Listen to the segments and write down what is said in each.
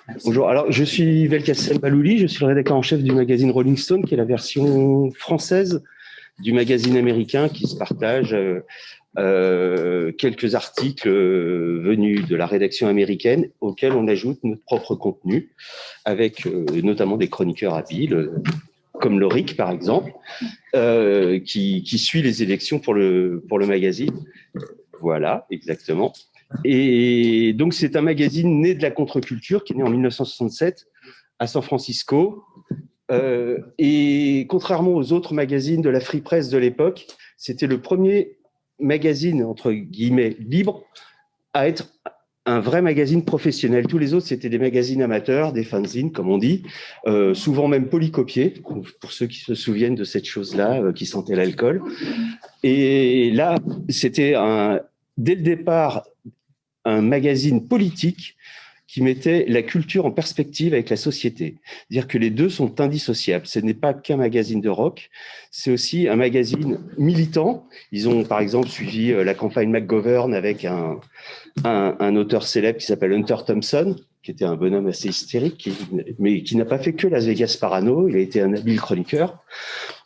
Merci. Bonjour, alors je suis Belkacem Balouli, je suis le rédacteur en chef du magazine Rolling Stone, qui est la version française du magazine américain qui se partage quelques articles venus de la rédaction américaine auxquels on ajoute notre propre contenu, avec notamment des chroniqueurs habiles, comme Loric par exemple, qui suit les élections pour le magazine. Voilà, exactement. Et donc, c'est un magazine né de la contre-culture qui est né en 1967 à San Francisco. Et contrairement aux autres magazines de la Free Press de l'époque, c'était le premier magazine, entre guillemets, libre à être un vrai magazine professionnel. Tous les autres, c'était des magazines amateurs, des fanzines, comme on dit, souvent même polycopiés, pour ceux qui se souviennent de cette chose-là, qui sentaient l'alcool. Et là, c'était dès le départ un magazine politique qui mettait la culture en perspective avec la société. C'est-à-dire que les deux sont indissociables. Ce n'est pas qu'un magazine de rock, c'est aussi un magazine militant. Ils ont, par exemple, suivi la campagne McGovern avec un auteur célèbre qui s'appelle Hunter Thompson, qui était un bonhomme assez hystérique, mais qui n'a pas fait que Las Vegas Parano. Il a été un habile chroniqueur.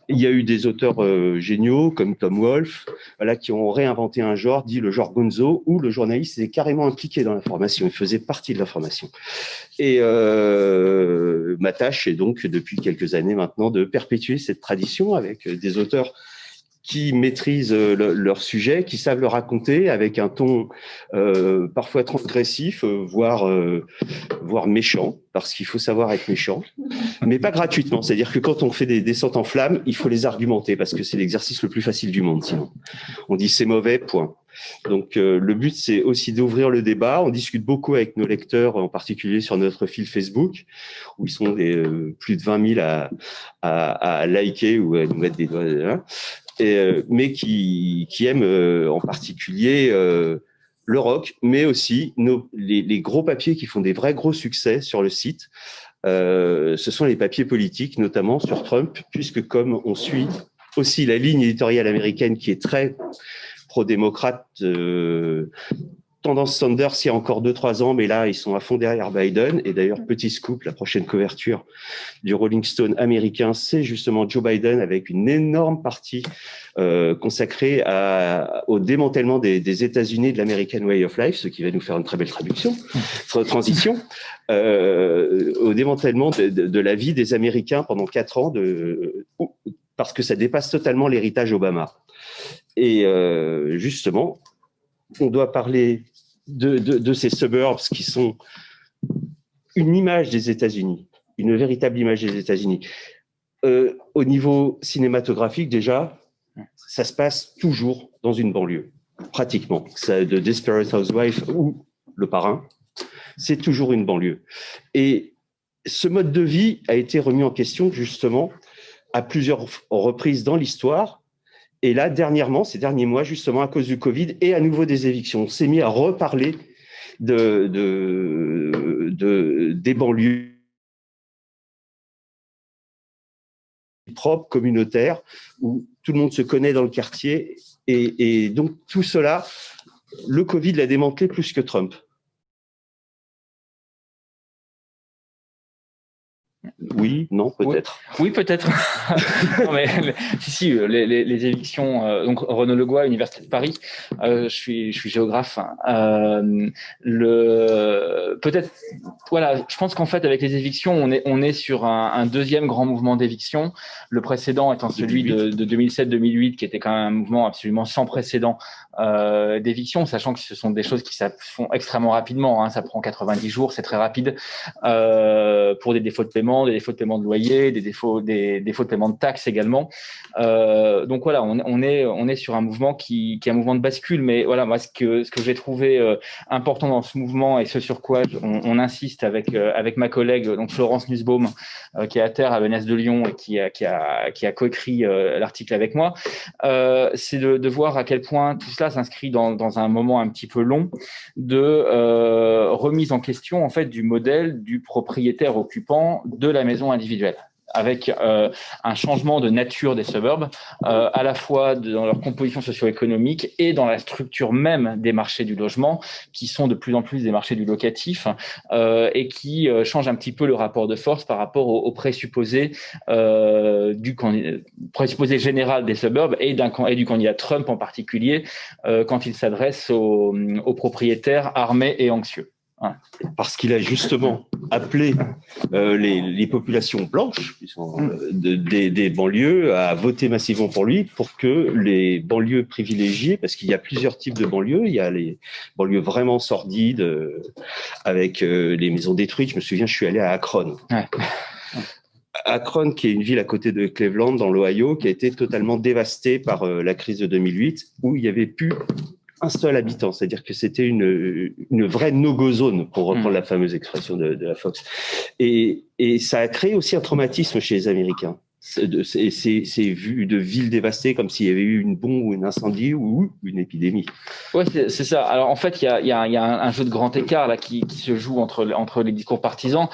Il y a eu des auteurs géniaux comme Tom Wolfe, voilà, qui ont réinventé un genre, dit le genre gonzo, où le journaliste était carrément impliqué dans l'information, il faisait partie de l'information. Et ma tâche est donc, depuis quelques années maintenant, de perpétuer cette tradition avec des auteurs qui maîtrisent leur sujet, qui savent le raconter avec un ton parfois transgressif, voire méchant, parce qu'il faut savoir être méchant, mais pas gratuitement. C'est-à-dire que quand on fait des descentes en flammes, il faut les argumenter, parce que c'est l'exercice le plus facile du monde, sinon. On dit c'est mauvais, point. Donc le but, c'est aussi d'ouvrir le débat. On discute beaucoup avec nos lecteurs, en particulier sur notre fil Facebook, où ils sont plus de 20 000 à liker ou à nous mettre des doigts, hein, mais qui aiment en particulier le rock, mais aussi les gros papiers qui font des vrais gros succès sur le site. Ce sont les papiers politiques, notamment sur Trump, puisque comme on suit aussi la ligne éditoriale américaine qui est très pro-démocrate, tendance Sanders il y a encore 2-3 ans, mais là, ils sont à fond derrière Biden. Et d'ailleurs, petit scoop, la prochaine couverture du Rolling Stone américain, c'est justement Joe Biden avec une énorme partie consacrée au démantèlement des États-Unis de l'American Way of Life, ce qui va nous faire une très belle transition, au démantèlement de la vie des Américains pendant 4 ans, parce que ça dépasse totalement l'héritage Obama. Et justement, on doit parler de ces suburbs qui sont une image des États-Unis, une véritable image des États-Unis. Au niveau cinématographique, déjà, ça se passe toujours dans une banlieue, pratiquement. Ça, de Desperate Housewives ou Le Parrain, c'est toujours une banlieue. Et ce mode de vie a été remis en question, justement, à plusieurs reprises dans l'histoire. Et là, dernièrement, ces derniers mois, justement, à cause du Covid et à nouveau des évictions, on s'est mis à reparler des banlieues propres, communautaires, où tout le monde se connaît dans le quartier. Et donc, tout cela, le Covid l'a démantelé plus que Trump. Oui, non, peut-être. Oui, peut-être. Non, mais, si, les évictions. Donc, Renaud Legoy, Université de Paris. Je suis géographe. Peut-être. Voilà. Je pense qu'en fait, avec les évictions, on est sur un deuxième grand mouvement d'éviction. Le précédent étant celui de 2007-2008, qui était quand même un mouvement absolument sans précédent d'éviction, sachant que ce sont des choses qui se font extrêmement rapidement. Hein, ça prend 90 jours, c'est très rapide pour des défauts de paiement, des défauts de paiement de loyer, des défauts de paiement de taxes également. Donc voilà, on est sur un mouvement qui est un mouvement de bascule. Mais voilà, moi ce que j'ai trouvé important dans ce mouvement et ce sur quoi on insiste avec ma collègue donc Florence Nussbaum, qui est à terre à l'ENS de Lyon et qui a coécrit l'article avec moi, c'est de voir à quel point tout cela s'inscrit dans un moment un petit peu long de remise en question en fait du modèle du propriétaire occupant de la maison individuelle. avec un changement de nature des suburbs, à la fois dans leur composition socio-économique et dans la structure même des marchés du logement, qui sont de plus en plus des marchés du locatif, et qui changent un petit peu le rapport de force par rapport au présupposé présupposé général des suburbs et du candidat Trump en particulier, quand il s'adresse aux propriétaires armés et anxieux. Ouais. Parce qu'il a justement appelé les populations blanches des banlieues à voter massivement pour lui, pour que les banlieues privilégiées, parce qu'il y a plusieurs types de banlieues, il y a les banlieues vraiment sordides avec les maisons détruites. Je me souviens, je suis allé à Akron. Ouais. Akron, qui est une ville à côté de Cleveland, dans l'Ohio, qui a été totalement dévastée par la crise de 2008, où il n'y avait plus un seul habitant. C'est-à-dire que c'était une vraie no-go zone, pour reprendre la fameuse expression de la Fox. Et ça a créé aussi un traumatisme chez les Américains. C'est vu de villes dévastées comme s'il y avait eu une bombe ou un incendie ou une épidémie. Ouais, c'est ça. Alors en fait, il y a un jeu de grand écart là qui se joue entre les discours partisans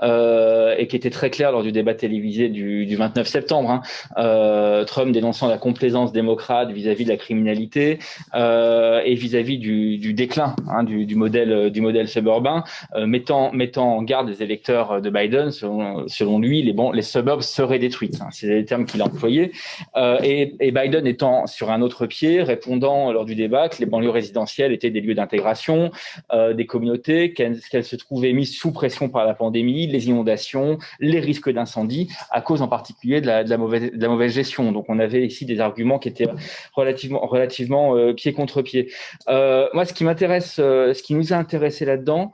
et qui était très clair lors du débat télévisé du 29 septembre. Trump dénonçant la complaisance démocrate vis-à-vis de la criminalité et vis-à-vis du déclin du modèle suburbain, mettant en garde les électeurs de Biden. Selon lui, les suburbs seraient détruits. C'est les termes qu'il a employés. Et Biden étant sur un autre pied, répondant lors du débat que les banlieues résidentielles étaient des lieux d'intégration des communautés, qu'elles se trouvaient mises sous pression par la pandémie, les inondations, les risques d'incendie, à cause en particulier de la mauvaise gestion. Donc on avait ici des arguments qui étaient relativement pied contre pied. Moi, ce qui nous a intéressé là-dedans,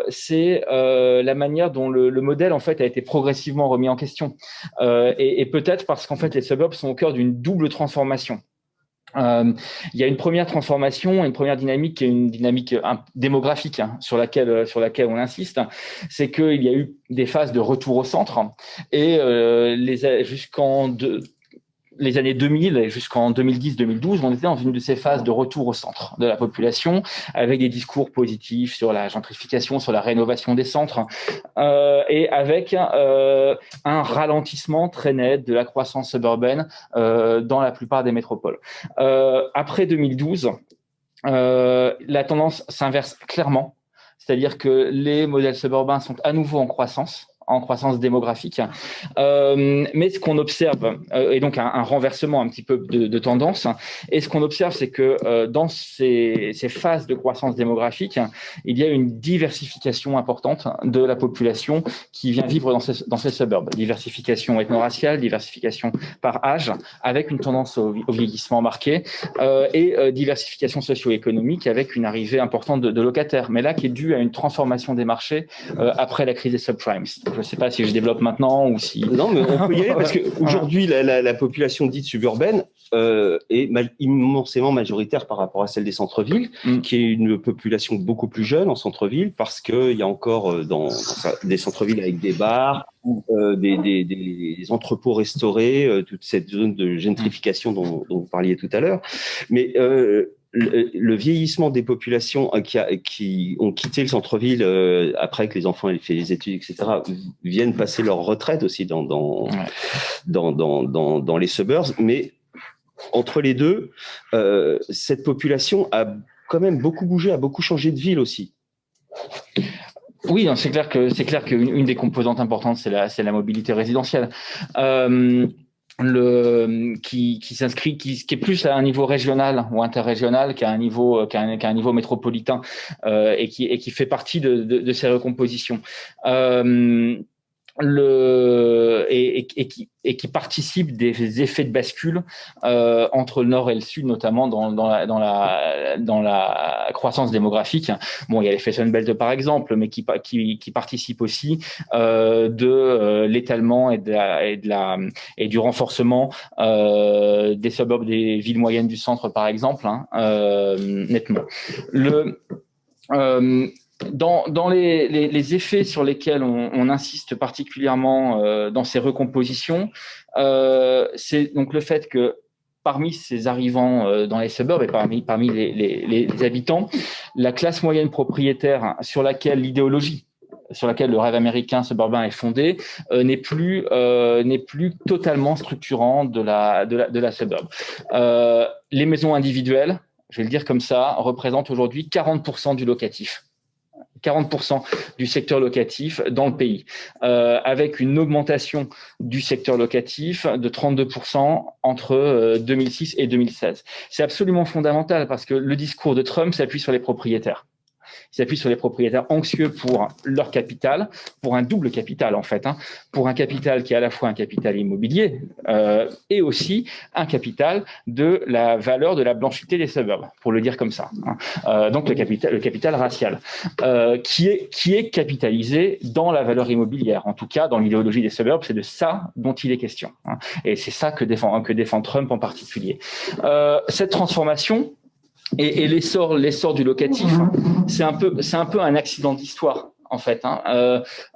c'est la manière dont le modèle en fait a été progressivement remis en question. Et peut-être parce qu'en fait les suburbs sont au cœur d'une double transformation. Il y a une première transformation, une première dynamique qui est une dynamique démographique sur laquelle on insiste, c'est qu'il y a eu des phases de retour au centre et jusqu'en les années 2000 et jusqu'en 2010-2012, on était dans une de ces phases de retour au centre de la population, avec des discours positifs sur la gentrification, sur la rénovation des centres, et avec un ralentissement très net de la croissance suburbaine dans la plupart des métropoles. Après 2012, la tendance s'inverse clairement, c'est-à-dire que les modèles suburbains sont à nouveau en croissance démographique. Mais ce qu'on observe, et donc un renversement un petit peu de tendance, et ce qu'on observe, c'est que dans ces phases de croissance démographique, il y a une diversification importante de la population qui vient vivre dans ces suburbs. Diversification ethno-raciale, diversification par âge, avec une tendance au vieillissement marqué, et diversification socio-économique avec une arrivée importante de locataires, mais là qui est due à une transformation des marchés après la crise des subprimes. Je ne sais pas si je développe maintenant ou si… Non, mais on peut y aller parce qu'aujourd'hui, la population dite suburbaine est immensément majoritaire par rapport à celle des centres-villes, qui est une population beaucoup plus jeune en centre-ville parce qu'il y a encore des centres-villes avec des bars, des entrepôts restaurés, toute cette zone de gentrification dont vous parliez tout à l'heure. Mais le vieillissement des populations qui ont quitté le centre-ville après que les enfants aient fait les études, etc., viennent passer leur retraite aussi dans les suburbs. Mais entre les deux, cette population a quand même beaucoup bougé, a beaucoup changé de ville aussi. Oui, c'est clair qu'une des composantes importantes, c'est la mobilité résidentielle. Qui s'inscrit, qui est plus à un niveau régional ou interrégional qu'à un niveau métropolitain, et qui fait partie de ces recompositions. Qui participe des effets de bascule entre le nord et le sud, notamment dans la croissance démographique. Bon, il y a l'effet Sunbelt par exemple, mais qui participe aussi de l'étalement et du renforcement des suburbs des villes moyennes du centre par exemple, nettement. Dans les effets sur lesquels on insiste particulièrement dans ces recompositions, c'est donc le fait que parmi ces arrivants dans les suburbs et parmi les habitants, la classe moyenne propriétaire sur laquelle l'idéologie sur laquelle le rêve américain suburbain est fondé n'est plus totalement structurant de la suburb. Les maisons individuelles, je vais le dire comme ça, représentent aujourd'hui 40% du locatif. 40% du secteur locatif dans le pays, avec une augmentation du secteur locatif de 32% entre 2006 et 2016. C'est absolument fondamental parce que le discours de Trump s'appuie sur les propriétaires. Il s'appuie sur les propriétaires anxieux pour leur capital, pour un double capital en fait, pour un capital qui est à la fois un capital immobilier et aussi un capital de la valeur de la blanchité des suburbs, pour le dire comme ça. Donc le capital racial, qui est capitalisé dans la valeur immobilière. En tout cas, dans l'idéologie des suburbs, c'est de ça dont il est question. Et c'est ça que défend Trump en particulier. Cette transformation et l'essor du locatif, c'est un peu un accident d'histoire en fait,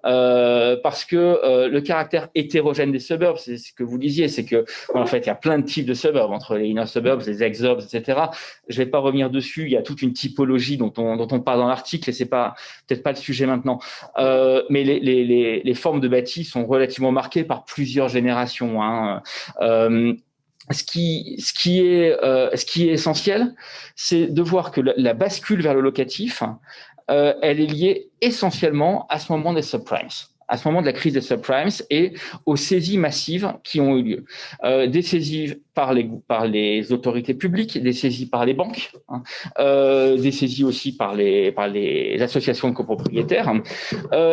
parce que le caractère hétérogène des suburbs, c'est ce que vous disiez, c'est que en fait il y a plein de types de suburbs entre les inner suburbs, les ex-suburbs, etc. Je vais pas revenir dessus. Il y a toute une typologie dont on parle dans l'article et c'est peut-être pas le sujet maintenant. Mais les formes de bâti sont relativement marquées par plusieurs générations. Ce qui est essentiel, c'est de voir que la bascule vers le locatif, elle est liée essentiellement à ce moment des subprimes, à ce moment de la crise des subprimes et aux saisies massives qui ont eu lieu. Des saisies par les autorités publiques, des saisies par les banques, des saisies aussi par les associations de copropriétaires,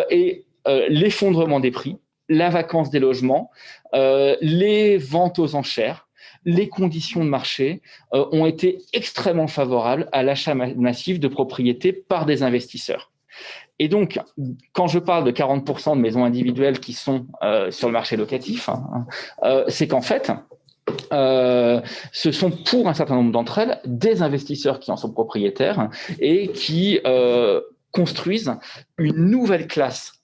et l'effondrement des prix, la vacance des logements, les ventes aux enchères, les conditions de marché ont été extrêmement favorables à l'achat massif de propriétés par des investisseurs. Et donc, quand je parle de 40% de maisons individuelles qui sont sur le marché locatif, c'est qu'en fait, ce sont pour un certain nombre d'entre elles des investisseurs qui en sont propriétaires et qui construisent une nouvelle classe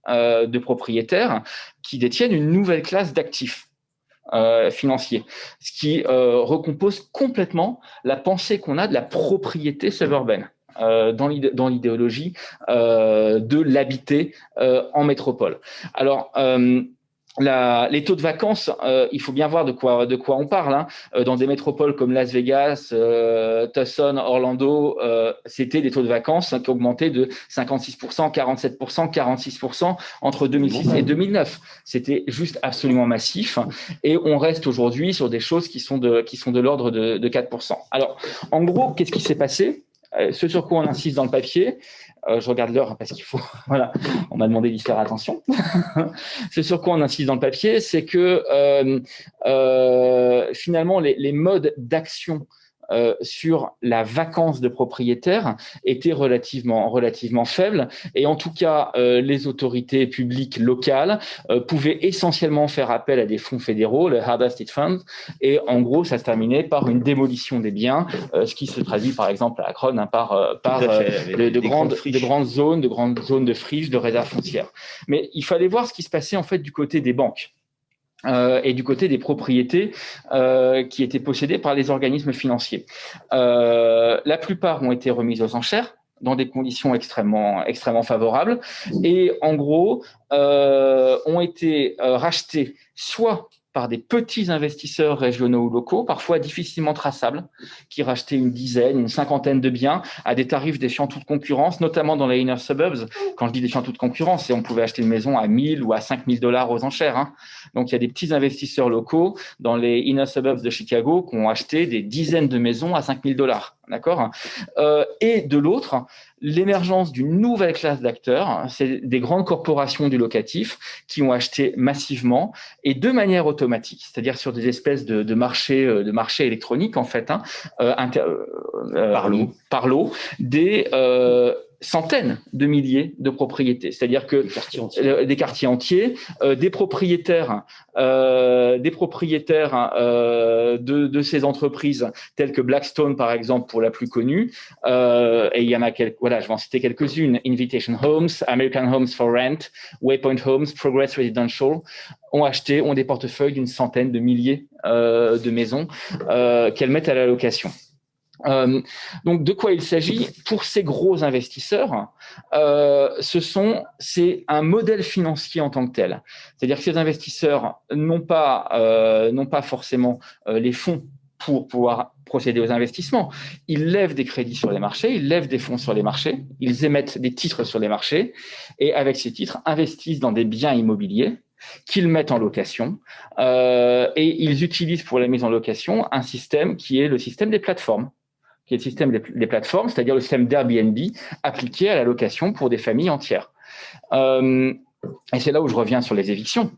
de propriétaires qui détiennent une nouvelle classe d'actifs financiers, ce qui recompose complètement la pensée qu'on a de la propriété suburbaine dans l'idéologie de l'habiter en métropole. Alors, les taux de vacances, il faut bien voir de quoi on parle. Dans des métropoles comme Las Vegas, Tucson, Orlando, c'était des taux de vacances qui augmentaient de 56%, 47%, 46% entre 2006 et 2009. C'était juste absolument massif. Et on reste aujourd'hui sur des choses qui sont de l'ordre de 4%. Alors, en gros, qu'est-ce qui s'est passé ? Ce sur quoi on insiste dans le papier, je regarde l'heure parce qu'il faut, voilà, on m'a demandé d'y faire attention. Ce sur quoi on insiste dans le papier, c'est que finalement les modes d'action sur la vacance de propriétaires étaient relativement faibles et en tout cas les autorités publiques locales pouvaient essentiellement faire appel à des fonds fédéraux, le Harvest Fund, et en gros ça se terminait par une démolition des biens, ce qui se traduit par exemple à Akron par de grandes zones de friches, de réserves foncières. Mais il fallait voir ce qui se passait en fait du côté des banques. Et du côté des propriétés qui étaient possédées par les organismes financiers. La plupart ont été remises aux enchères dans des conditions extrêmement favorables et en gros ont été rachetées soit par des petits investisseurs régionaux ou locaux, parfois difficilement traçables, qui rachetaient une dizaine, une cinquantaine de biens à des tarifs défiant toute concurrence, notamment dans les inner suburbs. Quand je dis défiant toute concurrence, c'est on pouvait acheter une maison à 1 000 ou à 5 000 $ aux enchères. Donc, il y a des petits investisseurs locaux dans les inner suburbs de Chicago qui ont acheté des dizaines de maisons à 5 000 $. D'accord. Et de l'autre, l'émergence d'une nouvelle classe d'acteurs, c'est des grandes corporations du locatif qui ont acheté massivement et de manière automatique, c'est-à-dire sur des espèces de marchés électroniques en fait, par lot, des centaines de milliers de propriétés, c'est-à-dire que des quartiers entiers, des propriétaires de ces entreprises telles que Blackstone par exemple pour la plus connue, et il y en a quelques, voilà, je vais en citer quelques-unes: Invitation Homes, American Homes for Rent, Waypoint Homes, Progress Residential, ont des portefeuilles d'une centaine de milliers de maisons qu'elles mettent à la location. Donc, de quoi il s'agit? Pour ces gros investisseurs, c'est un modèle financier en tant que tel. C'est-à-dire que ces investisseurs n'ont pas forcément les fonds pour pouvoir procéder aux investissements. Ils lèvent des crédits sur les marchés, ils lèvent des fonds sur les marchés, ils émettent des titres sur les marchés et avec ces titres, investissent dans des biens immobiliers qu'ils mettent en location et ils utilisent pour la mise en location un système qui est le système des plateformes, qui est le système des plateformes, c'est-à-dire le système d'Airbnb appliqué à la location pour des familles entières. Et c'est là où je reviens sur les évictions.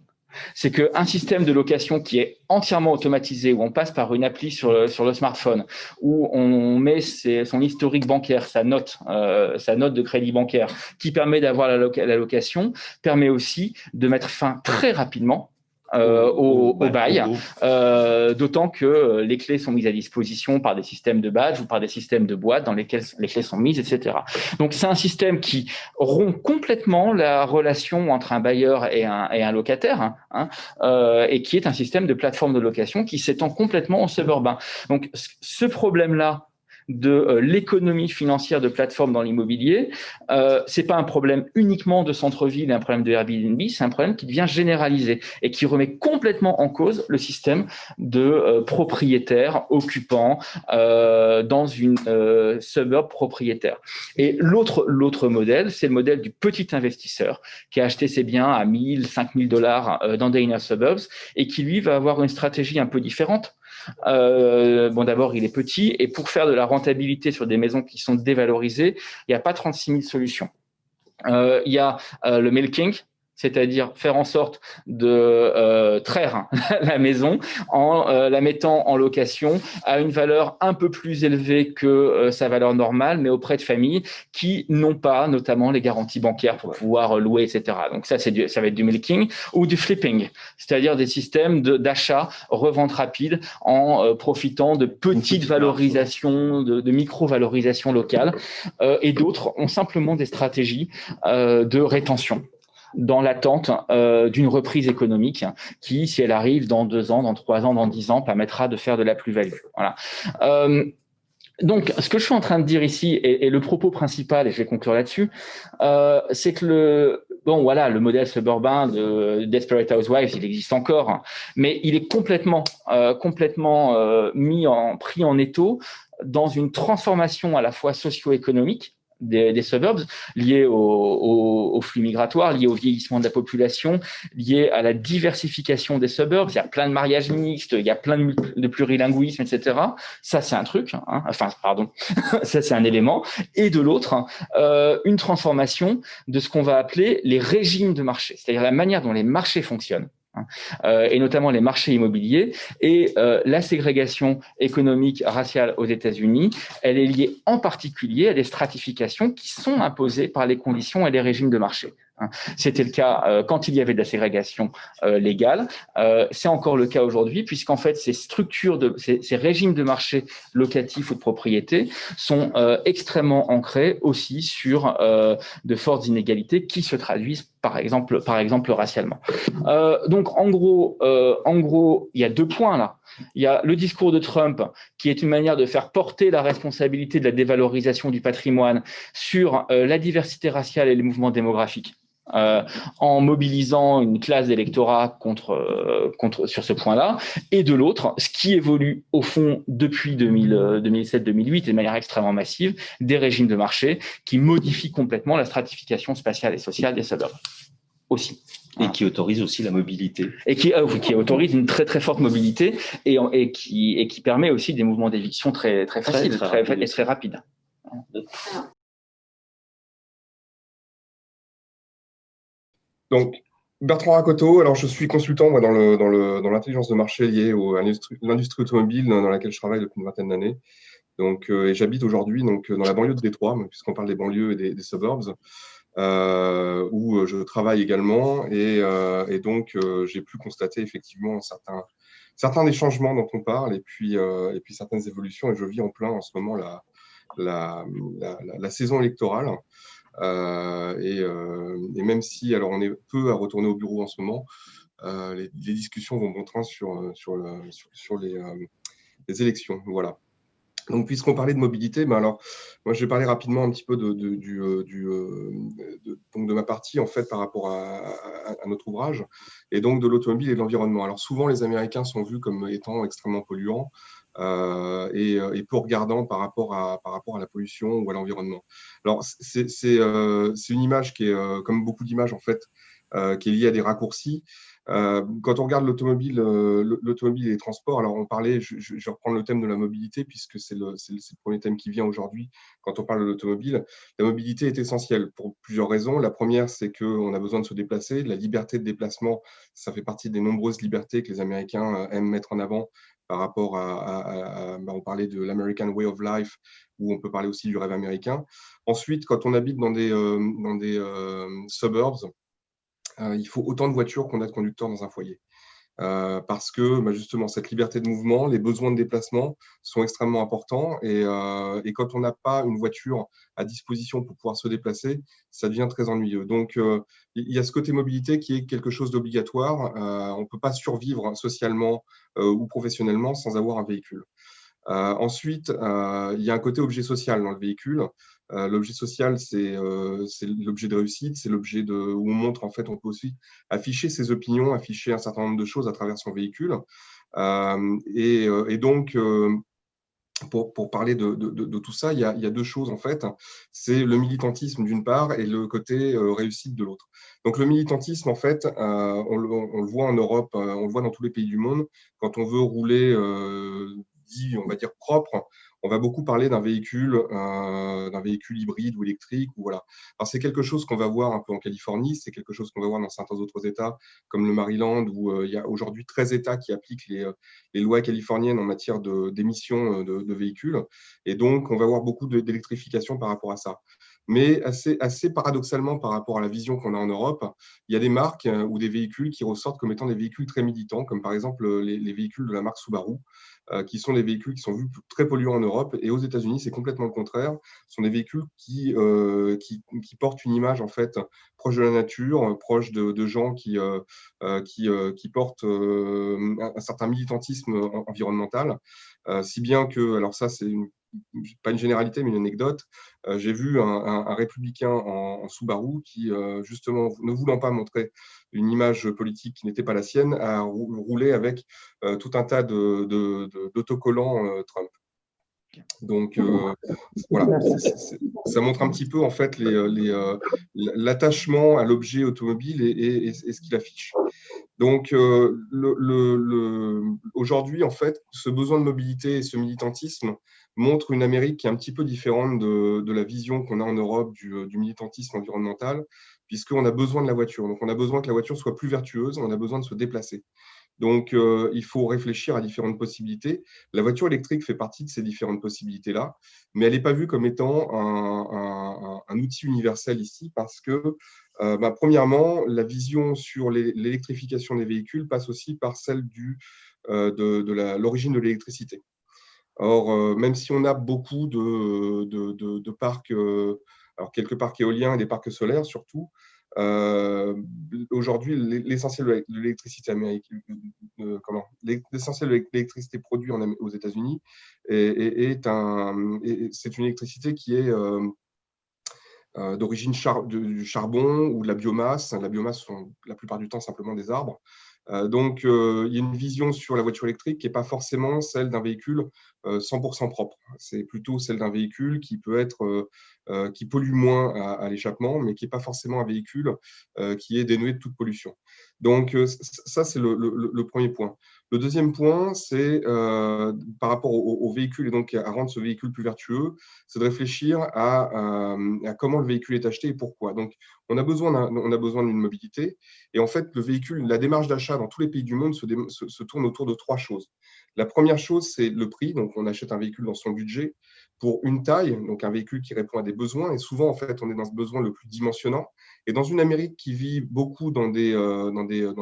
C'est qu'un système de location qui est entièrement automatisé, où on passe par une appli sur le smartphone, où on met son historique bancaire, sa note de crédit bancaire, qui permet d'avoir la location, permet aussi de mettre fin très rapidement au bail, d'autant que les clés sont mises à disposition par des systèmes de badge ou par des systèmes de boîtes dans lesquels les clés sont mises, etc. Donc, c'est un système qui rompt complètement la relation entre un bailleur et un locataire, et qui est un système de plateforme de location qui s'étend complètement au suburbain. Donc, ce problème-là de l'économie financière de plateforme dans l'immobilier, c'est pas un problème uniquement de centre-ville et un problème de Airbnb, c'est un problème qui devient généralisé et qui remet complètement en cause le système de propriétaires occupants dans une suburb propriétaire. Et l'autre modèle, c'est le modèle du petit investisseur qui a acheté ses biens à 1 000, 5 000 $ dans des inner suburbs et qui, lui, va avoir une stratégie un peu différente. D'abord, il est petit et pour faire de la rentabilité sur des maisons qui sont dévalorisées, il n'y a pas 36 000 solutions. Il y a le milking, c'est-à-dire faire en sorte de traire la maison en la mettant en location à une valeur un peu plus élevée que sa valeur normale, mais auprès de familles qui n'ont pas notamment les garanties bancaires pour pouvoir louer, etc. Donc ça va être du milking ou du flipping, c'est-à-dire des systèmes d'achat, revente rapide en profitant de petites valorisations, de micro-valorisations locales. Et d'autres ont simplement des stratégies de rétention dans l'attente d'une reprise économique qui, si elle arrive dans 2 ans, dans 3 ans, dans 10 ans, permettra de faire de la plus-value. Voilà. Donc, ce que je suis en train de dire ici, et le propos principal, et je vais conclure là-dessus, c'est que le modèle suburbain de Desperate Housewives, il existe encore, mais il est complètement pris en étau dans une transformation à la fois socio-économique des suburbs, liés au flux migratoire, liés au vieillissement de la population, liés à la diversification des suburbs. Il y a plein de mariages mixtes, il y a plein de plurilinguisme, etc. Ça, c'est un truc. Ça, c'est un élément. Et de l'autre, une transformation de ce qu'on va appeler les régimes de marché, c'est-à-dire la manière dont les marchés fonctionnent. Et notamment les marchés immobiliers et la ségrégation économique raciale aux États-Unis, elle est liée en particulier à des stratifications qui sont imposées par les conditions et les régimes de marché. C'était le cas quand il y avait de la ségrégation légale. C'est encore le cas aujourd'hui, puisqu'en fait, ces régimes de marché locatifs ou de propriété sont extrêmement ancrés aussi sur de fortes inégalités qui se traduisent par exemple racialement. Donc, en gros, il y a 2 points là. Il y a le discours de Trump, qui est une manière de faire porter la responsabilité de la dévalorisation du patrimoine sur la diversité raciale et les mouvements démographiques. En mobilisant une classe d'électorat contre sur ce point-là, et de l'autre, ce qui évolue au fond depuis 2007-2008 et de manière extrêmement massive, des régimes de marché qui modifient complètement la stratification spatiale et sociale des suburbs aussi. Et qui autorise aussi la mobilité. Et qui autorise une très très forte mobilité et qui permet aussi des mouvements d'éviction très très faciles et très rapides. Donc, Bertrand Rakoto, alors je suis consultant moi, dans l'intelligence de marché liée à l'industrie automobile dans laquelle je travaille depuis une vingtaine d'années. Donc, et j'habite aujourd'hui dans la banlieue de Détroit, puisqu'on parle des banlieues et des suburbs, où je travaille également. Et donc, j'ai pu constater effectivement certains des changements dont on parle et puis certaines évolutions. Et je vis en plein en ce moment la saison électorale. Et même si alors on est peu à retourner au bureau en ce moment, les discussions vont bon train sur les élections. Voilà. Donc, puisqu'on parlait de mobilité, alors, moi, je vais parler rapidement un petit peu donc de ma partie, en fait, par rapport à notre ouvrage, et donc de l'automobile et de l'environnement. Alors, souvent, les Américains sont vus comme étant extrêmement polluants et peu regardants par rapport à la pollution ou à l'environnement. Alors, c'est une image qui est, comme beaucoup d'images, en fait, qui est liée à des raccourcis. Quand on regarde l'automobile et les transports, alors on parlait, je vais reprendre le thème de la mobilité puisque c'est le premier thème qui vient aujourd'hui quand on parle de l'automobile. La mobilité est essentielle pour plusieurs raisons. La première, c'est qu'on a besoin de se déplacer. La liberté de déplacement, ça fait partie des nombreuses libertés que les Américains aiment mettre en avant par rapport on parlait de l'American Way of Life, ou on peut parler aussi du rêve américain. Ensuite, quand on habite dans des suburbs, il faut autant de voitures qu'on a de conducteurs dans un foyer. Parce que justement, cette liberté de mouvement, les besoins de déplacement sont extrêmement importants. Et quand on n'a pas une voiture à disposition pour pouvoir se déplacer, ça devient très ennuyeux. Donc, il y a ce côté mobilité qui est quelque chose d'obligatoire. On ne peut pas survivre socialement ou professionnellement sans avoir un véhicule. Ensuite, il y a un côté objet social dans le véhicule. L'objet social, c'est l'objet de réussite, c'est l'objet où on montre, en fait, on peut aussi afficher ses opinions, afficher un certain nombre de choses à travers son véhicule. Et donc, pour parler de tout ça, il y a deux choses, en fait. C'est le militantisme d'une part et le côté réussite de l'autre. Donc, le militantisme, en fait, on le voit en Europe, on le voit dans tous les pays du monde. Quand on veut rouler dit, on va dire, propre, on va beaucoup parler d'un véhicule hybride ou électrique. Ou voilà. Alors, c'est quelque chose qu'on va voir un peu en Californie, c'est quelque chose qu'on va voir dans certains autres États, comme le Maryland, où il y a aujourd'hui 13 États qui appliquent les lois californiennes en matière d'émissions de véhicules. Et donc, on va voir beaucoup d'électrification par rapport à ça. Mais assez paradoxalement par rapport à la vision qu'on a en Europe, il y a des marques ou des véhicules qui ressortent comme étant des véhicules très militants, comme par exemple les véhicules de la marque Subaru, qui sont des véhicules qui sont vus très polluants en Europe. Et aux États-Unis, c'est complètement le contraire. Ce sont des véhicules qui portent une image, en fait, proche de la nature, proche de gens qui portent un certain militantisme environnemental. Si bien que, alors ça, c'est pas une généralité, mais une anecdote. J'ai vu un républicain en Subaru qui, justement, ne voulant pas montrer une image politique qui n'était pas la sienne, a roulé avec tout un tas d'autocollants Trump. Donc, voilà, ça montre un petit peu, en fait, l'attachement à l'objet automobile et ce qu'il affiche. Donc, aujourd'hui, en fait, ce besoin de mobilité et ce militantisme montrent une Amérique qui est un petit peu différente de la vision qu'on a en Europe du militantisme environnemental, puisqu'on a besoin de la voiture. Donc, on a besoin que la voiture soit plus vertueuse, on a besoin de se déplacer. Donc, il faut réfléchir à différentes possibilités. La voiture électrique fait partie de ces différentes possibilités-là, mais elle n'est pas vue comme étant un outil universel ici parce que, premièrement, la vision sur l'électrification des véhicules passe aussi par celle de l'origine de l'électricité. Or, même si on a beaucoup de parcs, alors quelques parcs éoliens et des parcs solaires surtout, aujourd'hui, l'essentiel de l'électricité américaine, l'essentiel de l'électricité produite aux États-Unis c'est une électricité qui est d'origine du charbon ou de la biomasse. La biomasse sont la plupart du temps simplement des arbres. Donc, il y a une vision sur la voiture électrique qui n'est pas forcément celle d'un véhicule 100% propre. C'est plutôt celle d'un véhicule qui peut être, qui pollue moins à l'échappement, mais qui n'est pas forcément un véhicule qui est dénué de toute pollution. Donc, ça, c'est le premier point. Le deuxième point, c'est par rapport au véhicule et donc à rendre ce véhicule plus vertueux, c'est de réfléchir à comment le véhicule est acheté et pourquoi. Donc, on a besoin d'une mobilité. Et en fait, le véhicule, la démarche d'achat dans tous les pays du monde se tourne autour de trois choses. La première chose, c'est le prix. Donc, on achète un véhicule dans son budget pour une taille, donc un véhicule qui répond à des besoins. Et souvent, en fait, on est dans ce besoin le plus dimensionnant. Et dans une Amérique qui vit beaucoup dans des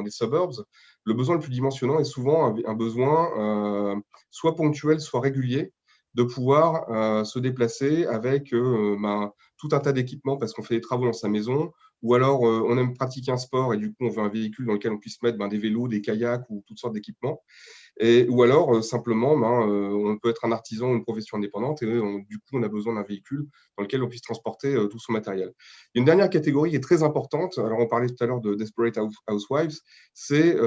suburbs, le besoin le plus dimensionnant est souvent un besoin soit ponctuel, soit régulier, de pouvoir se déplacer avec tout un tas d'équipements parce qu'on fait des travaux dans sa maison, ou alors on aime pratiquer un sport et du coup on veut un véhicule dans lequel on puisse mettre des vélos, des kayaks ou toutes sortes d'équipements. ou alors simplement, on peut être un artisan ou une profession indépendante et du coup, on a besoin d'un véhicule dans lequel on puisse transporter tout son matériel. Il y a une dernière catégorie qui est très importante. Alors, on parlait tout à l'heure de Desperate Housewives. C'est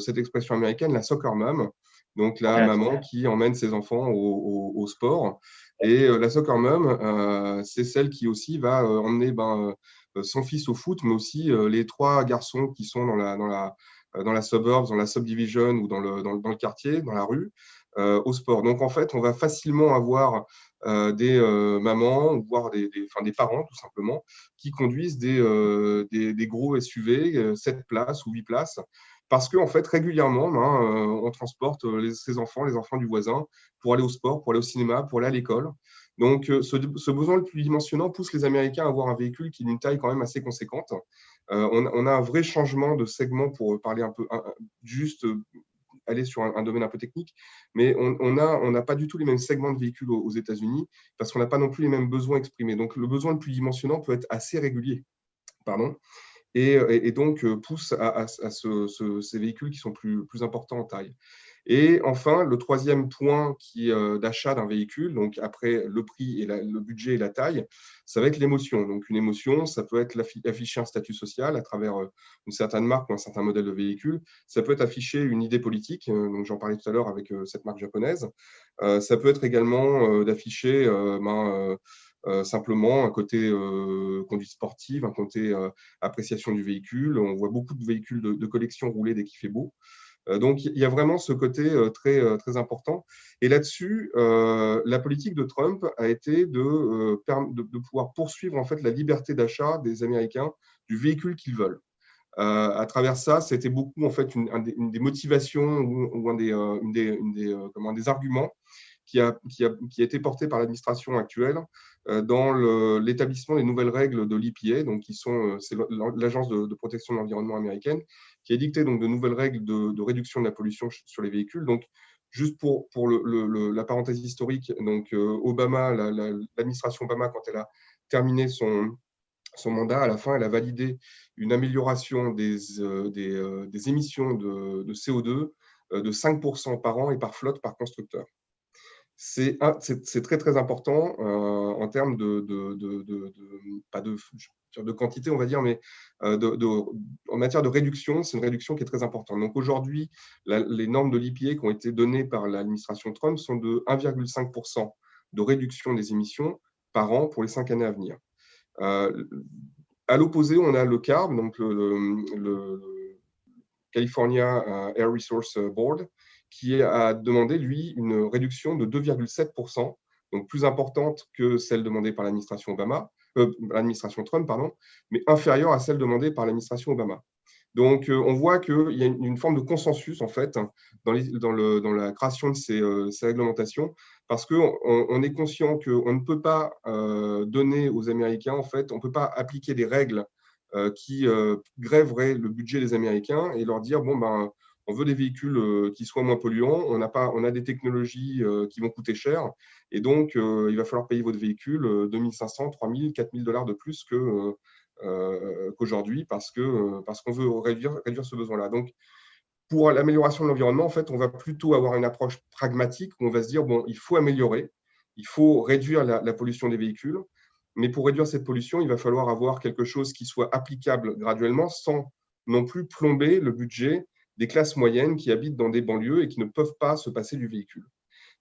cette expression américaine, la soccer mom. Donc, la maman qui emmène ses enfants au sport. Et la soccer mom, c'est celle qui aussi va emmener son fils au foot, mais aussi les 3 garçons qui sont dans la suburbs, dans la subdivision ou dans le quartier, dans la rue, au sport. Donc, en fait, on va facilement avoir des mamans, voire des parents, tout simplement, qui conduisent des gros SUV, 7 places ou 8 places, parce qu'en fait, régulièrement, on transporte ses enfants, les enfants du voisin, pour aller au sport, pour aller au cinéma, pour aller à l'école. Donc, ce besoin le plus dimensionnant pousse les Américains à avoir un véhicule qui est d'une taille quand même assez conséquente. On a un vrai changement de segment pour parler un peu, juste aller sur un domaine un peu technique, mais on n'a pas du tout les mêmes segments de véhicules aux États-Unis parce qu'on n'a pas non plus les mêmes besoins exprimés. Donc, le besoin le plus dimensionnant peut être assez régulier. Pardon. Et donc pousse à ces véhicules qui sont plus importants en taille. Et enfin, le troisième point d'achat d'un véhicule, donc après le prix et le budget et la taille, ça va être l'émotion. Donc une émotion, ça peut être afficher un statut social à travers une certaine marque ou un certain modèle de véhicule. Ça peut être afficher une idée politique, donc j'en parlais tout à l'heure avec cette marque japonaise. Ça peut être également d'afficher simplement un côté conduite sportive, un côté appréciation du véhicule. On voit beaucoup de véhicules de collection rouler dès qu'il fait beau. Donc, il y a vraiment ce côté très important. Et là-dessus, la politique de Trump a été de pouvoir poursuivre en fait la liberté d'achat des Américains du véhicule qu'ils veulent. À travers ça, c'était beaucoup en fait une des motivations ou un des arguments qui a été porté par l'administration actuelle dans l'établissement des nouvelles règles de l'EPA, donc c'est l'agence de protection de l'environnement américaine, qui a dicté donc de nouvelles règles de réduction de la pollution sur les véhicules. Donc, juste pour la parenthèse historique, donc l'administration Obama, quand elle a terminé son mandat, à la fin, elle a validé une amélioration des émissions de CO2 de 5% par an et par flotte, par constructeur. C'est très, très important en termes pas de quantité, on va dire, mais en matière de réduction, c'est une réduction qui est très importante. Donc aujourd'hui, les normes de l'EPA qui ont été données par l'administration Trump sont de 1,5% de réduction des émissions par an pour les 5 années à venir. À l'opposé, on a le CARB, donc le California Air Resource Board, qui a demandé, lui, une réduction de 2,7%, donc plus importante que celle demandée par l'administration Trump, mais inférieure à celle demandée par l'administration Obama. Donc, on voit qu'il y a une forme de consensus, en fait, dans la création de ces réglementations, parce qu'on est conscient qu'on ne peut pas donner aux Américains, en fait, on ne peut pas appliquer des règles qui grèveraient le budget des Américains et leur dire, on veut des véhicules qui soient moins polluants, on a des technologies qui vont coûter cher, et donc il va falloir payer votre véhicule 2500, 3000, 4000 $ de plus qu'aujourd'hui parce qu'on veut réduire ce besoin-là. Donc, pour l'amélioration de l'environnement, en fait, on va plutôt avoir une approche pragmatique où on va se dire, il faut améliorer, il faut réduire la pollution des véhicules, mais pour réduire cette pollution, il va falloir avoir quelque chose qui soit applicable graduellement sans non plus plomber le budget des classes moyennes qui habitent dans des banlieues et qui ne peuvent pas se passer du véhicule.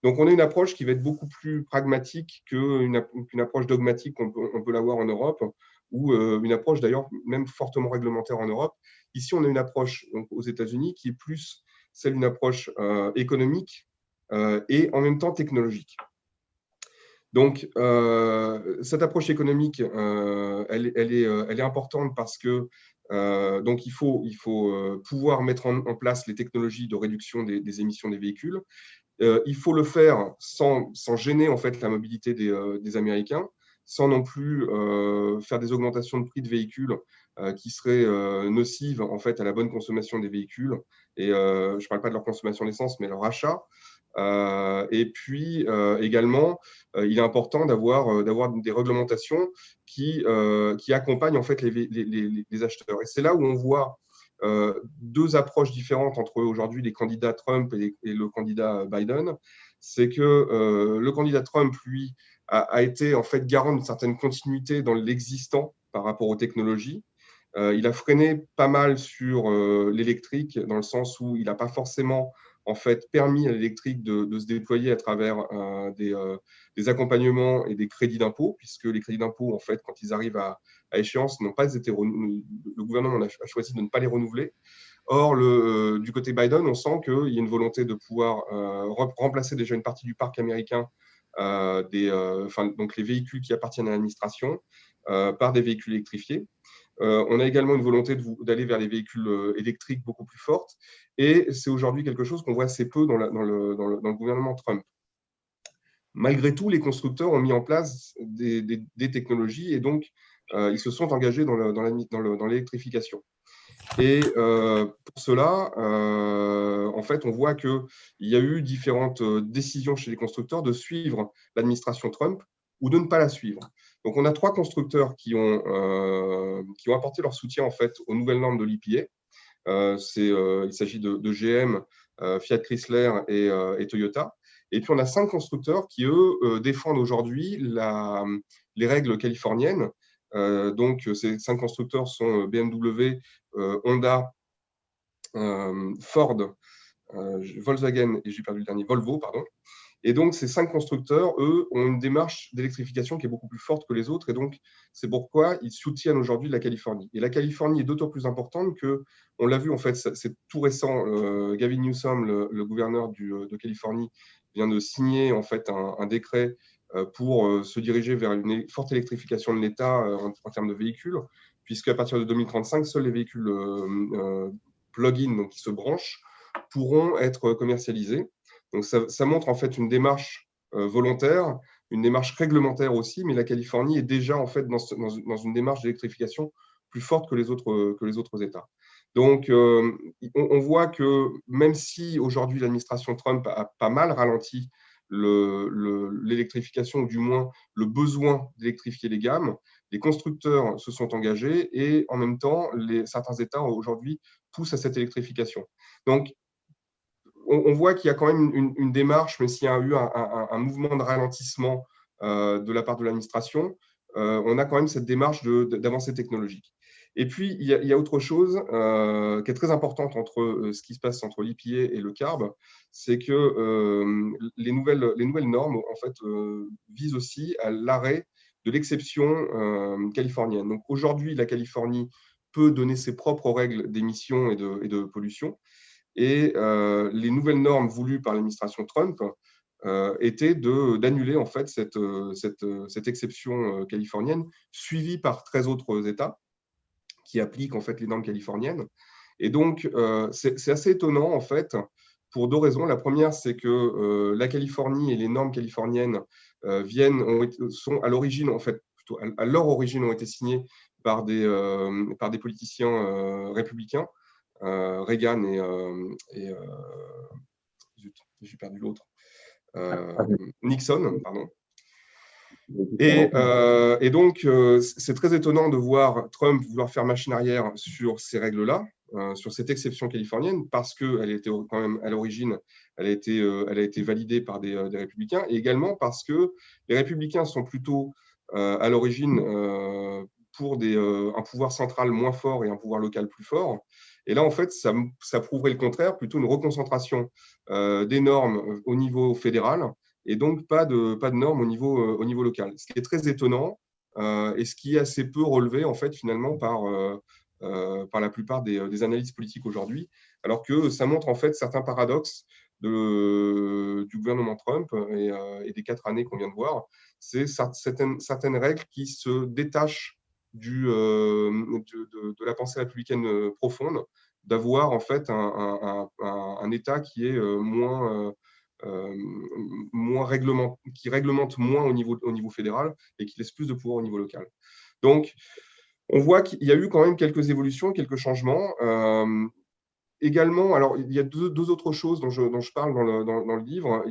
Donc, on a une approche qui va être beaucoup plus pragmatique qu'une approche dogmatique qu'on peut l'avoir en Europe, ou une approche d'ailleurs même fortement réglementaire en Europe. Ici, on a une approche donc, aux États-Unis qui est plus celle d'une approche économique et en même temps technologique. Donc, cette approche économique, elle est importante parce que donc il faut pouvoir mettre en place les technologies de réduction des émissions des véhicules. Il faut le faire sans gêner en fait la mobilité des Américains, sans non plus faire des augmentations de prix de véhicules qui seraient nocives en fait à la bonne consommation des véhicules. Et je ne parle pas de leur consommation d'essence, mais leur achat. Et puis également, il est important d'avoir des réglementations qui accompagnent en fait les acheteurs. Et c'est là où on voit deux approches différentes entre aujourd'hui les candidats Trump et le candidat Biden. C'est que le candidat Trump, lui, a été en fait garant d'une certaine continuité dans l'existant par rapport aux technologies. Il a freiné pas mal sur l'électrique, dans le sens où il n'a pas forcément en fait permis à l'électrique de se déployer à travers des accompagnements et des crédits d'impôt, puisque les crédits d'impôt, en fait, quand ils arrivent à échéance, n'ont pas été le gouvernement a choisi de ne pas les renouveler. Or, du côté Biden, on sent qu'il y a une volonté de pouvoir remplacer déjà une partie du parc américain, donc les véhicules qui appartiennent à l'administration, par des véhicules électrifiés. On a également une volonté d'aller vers les véhicules électriques beaucoup plus fortes. Et c'est aujourd'hui quelque chose qu'on voit assez peu dans le gouvernement Trump. Malgré tout, les constructeurs ont mis en place des technologies et donc ils se sont engagés dans l'électrification. Et pour cela, en fait, on voit qu'il y a eu différentes décisions chez les constructeurs de suivre l'administration Trump ou de ne pas la suivre. Donc, on a 3 constructeurs qui ont apporté leur soutien en fait aux nouvelles normes de l'EPA. Il s'agit de GM, Fiat Chrysler et Toyota. Et puis, on a 5 constructeurs qui, eux, défendent aujourd'hui les règles californiennes. Donc, ces 5 constructeurs sont BMW, Honda, Ford, Volkswagen, et j'ai perdu le dernier, Volvo, pardon. Et donc, ces 5 constructeurs, eux, ont une démarche d'électrification qui est beaucoup plus forte que les autres. Et donc, c'est pourquoi ils soutiennent aujourd'hui la Californie. Et la Californie est d'autant plus importante que, on l'a vu, en fait, c'est tout récent. Gavin Newsom, le gouverneur de Californie, vient de signer en fait un décret pour se diriger vers une forte électrification de l'État en termes de véhicules, puisqu'à partir de 2035, seuls les véhicules plug-in, donc qui se branchent, pourront être commercialisés. Donc, ça montre en fait une démarche volontaire, une démarche réglementaire aussi, mais la Californie est déjà en fait dans une démarche d'électrification plus forte que les autres États. Donc, on voit que même si aujourd'hui l'administration Trump a pas mal ralenti l'électrification, ou du moins le besoin d'électrifier les gammes, les constructeurs se sont engagés et en même temps, certains États aujourd'hui poussent à cette électrification. Donc, on voit qu'il y a quand même une démarche, mais s'il y a eu un mouvement de ralentissement de la part de l'administration, on a quand même cette démarche d'avancée technologique. Et puis, il y a autre chose qui est très importante entre ce qui se passe entre l'EPA et le CARB, c'est que les nouvelles normes, en fait, visent aussi à l'arrêt de l'exception californienne. Donc, aujourd'hui, la Californie peut donner ses propres règles d'émissions et de pollution. Et les nouvelles normes voulues par l'administration Trump étaient d'annuler en fait cette exception californienne, suivie par 13 autres États qui appliquent en fait les normes californiennes. Et donc, c'est assez étonnant en fait pour 2 raisons. La première, c'est que la Californie et les normes californiennes sont à l'origine, en fait, plutôt à leur origine, ont été signées par des politiciens républicains. Reagan et zut, j'ai perdu l'autre. Nixon, pardon. Et donc, c'est très étonnant de voir Trump vouloir faire machine arrière sur ces règles-là, sur cette exception californienne, parce qu'elle était quand même à l'origine, elle a été validée par des républicains, et également parce que les républicains sont plutôt à l'origine pour un pouvoir central moins fort et un pouvoir local plus fort. Et là, en fait, ça prouverait le contraire, plutôt une reconcentration des normes au niveau fédéral et donc pas de normes au niveau local. Ce qui est très étonnant et ce qui est assez peu relevé, en fait, finalement, par la plupart des analystes politiques aujourd'hui, alors que ça montre, en fait, certains paradoxes du gouvernement Trump et des 4 années qu'on vient de voir. C'est certaines règles qui se détachent de la pensée républicaine profonde, d'avoir en fait un État qui est qui réglemente moins au niveau fédéral et qui laisse plus de pouvoir au niveau local. Donc, on voit qu'il y a eu quand même quelques évolutions, quelques changements. également, alors il y a deux autres choses dont je parle dans le livre.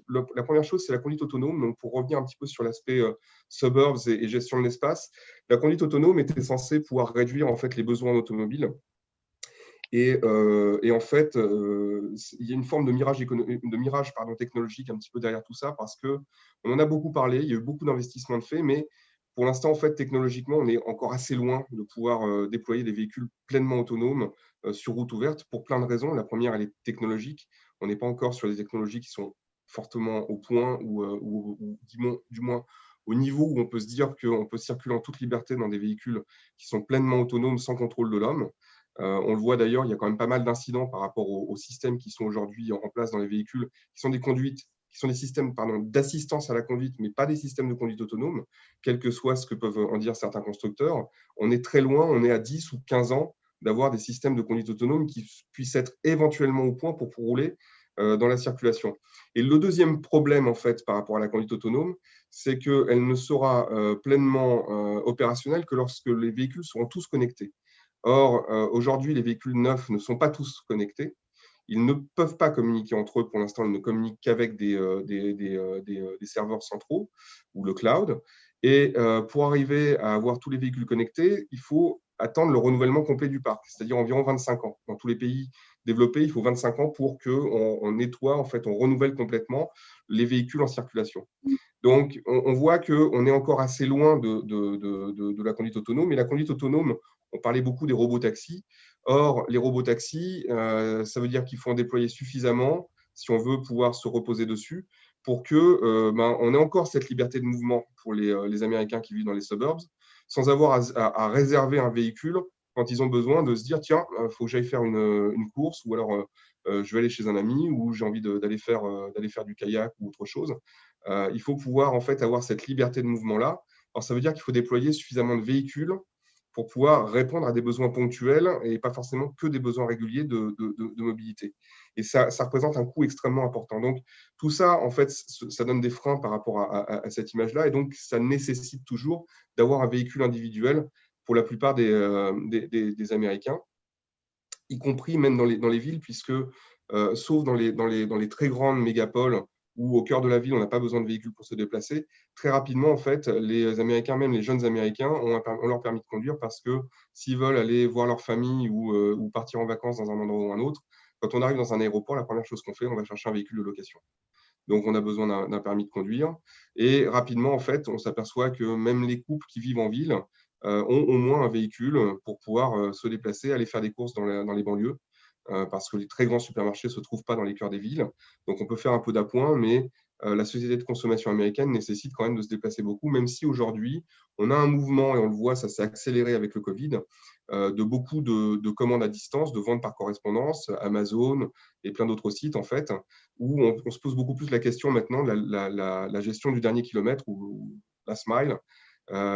La première chose, c'est la conduite autonome. Donc, pour revenir un petit peu sur l'aspect suburbs et gestion de l'espace, la conduite autonome était censée pouvoir réduire en fait les besoins en automobile. Et en fait, il y a une forme de mirage, technologique un petit peu derrière tout ça, parce qu'on en a beaucoup parlé, il y a eu beaucoup d'investissements de fait, mais pour l'instant, en fait, technologiquement, on est encore assez loin de pouvoir déployer des véhicules pleinement autonomes sur route ouverte pour plein de raisons. La première, elle est technologique. On n'est pas encore sur des technologies qui sont fortement au point ou du moins au niveau où on peut se dire qu'on peut circuler en toute liberté dans des véhicules qui sont pleinement autonomes sans contrôle de l'homme. On le voit d'ailleurs, il y a quand même pas mal d'incidents par rapport aux systèmes qui sont aujourd'hui en place dans les véhicules, qui sont des systèmes d'assistance à la conduite, mais pas des systèmes de conduite autonome, quel que soit ce que peuvent en dire certains constructeurs. On est très loin, on est à 10 ou 15 ans d'avoir des systèmes de conduite autonome qui puissent être éventuellement au point pour rouler dans la circulation. Et le deuxième problème, en fait, par rapport à la conduite autonome, c'est qu'elle ne sera pleinement opérationnelle que lorsque les véhicules seront tous connectés. Or, aujourd'hui, les véhicules neufs ne sont pas tous connectés. Ils ne peuvent pas communiquer entre eux. Pour l'instant, ils ne communiquent qu'avec des serveurs centraux ou le cloud. Et pour arriver à avoir tous les véhicules connectés, il faut attendre le renouvellement complet du parc, c'est-à-dire environ 25 ans. Dans tous les pays développés, il faut 25 ans pour qu'on nettoie, en fait, on renouvelle complètement les véhicules en circulation. Donc, on voit qu'on est encore assez loin de la conduite autonome. Et la conduite autonome, on parlait beaucoup des robots-taxis. Or, les robots-taxis, ça veut dire qu'il faut en déployer suffisamment si on veut pouvoir se reposer dessus pour on ait encore cette liberté de mouvement pour les Américains qui vivent dans les suburbs, sans avoir à réserver un véhicule quand ils ont besoin de se dire, tiens, il faut que j'aille faire une course, ou alors je vais aller chez un ami, ou j'ai envie d'aller faire du kayak ou autre chose. Il faut pouvoir en fait avoir cette liberté de mouvement-là. Alors, ça veut dire qu'il faut déployer suffisamment de véhicules pour pouvoir répondre à des besoins ponctuels et pas forcément que des besoins réguliers de mobilité. Et ça représente un coût extrêmement important. Donc, tout ça, en fait, ça donne des freins par rapport à cette image-là. Et donc, ça nécessite toujours d'avoir un véhicule individuel pour la plupart des Américains, y compris même dans les villes, puisque, sauf dans les très grandes mégapoles, où au cœur de la ville, on n'a pas besoin de véhicules pour se déplacer, très rapidement, en fait, les Américains, même les jeunes Américains, ont leur permis de conduire parce que s'ils veulent aller voir leur famille ou partir en vacances dans un endroit ou un autre, quand on arrive dans un aéroport, la première chose qu'on fait, on va chercher un véhicule de location. Donc, on a besoin d'un permis de conduire. Et rapidement, en fait, on s'aperçoit que même les couples qui vivent en ville ont au moins un véhicule pour pouvoir se déplacer, aller faire des courses dans les banlieues. Parce que les très grands supermarchés ne se trouvent pas dans les cœurs des villes. Donc, on peut faire un peu d'appoint, mais la société de consommation américaine nécessite quand même de se déplacer beaucoup, même si aujourd'hui, on a un mouvement, et on le voit, ça s'est accéléré avec le Covid, de beaucoup de commandes à distance, de ventes par correspondance, Amazon et plein d'autres sites, en fait, où on se pose beaucoup plus la question maintenant de la gestion du dernier kilomètre ou last mile,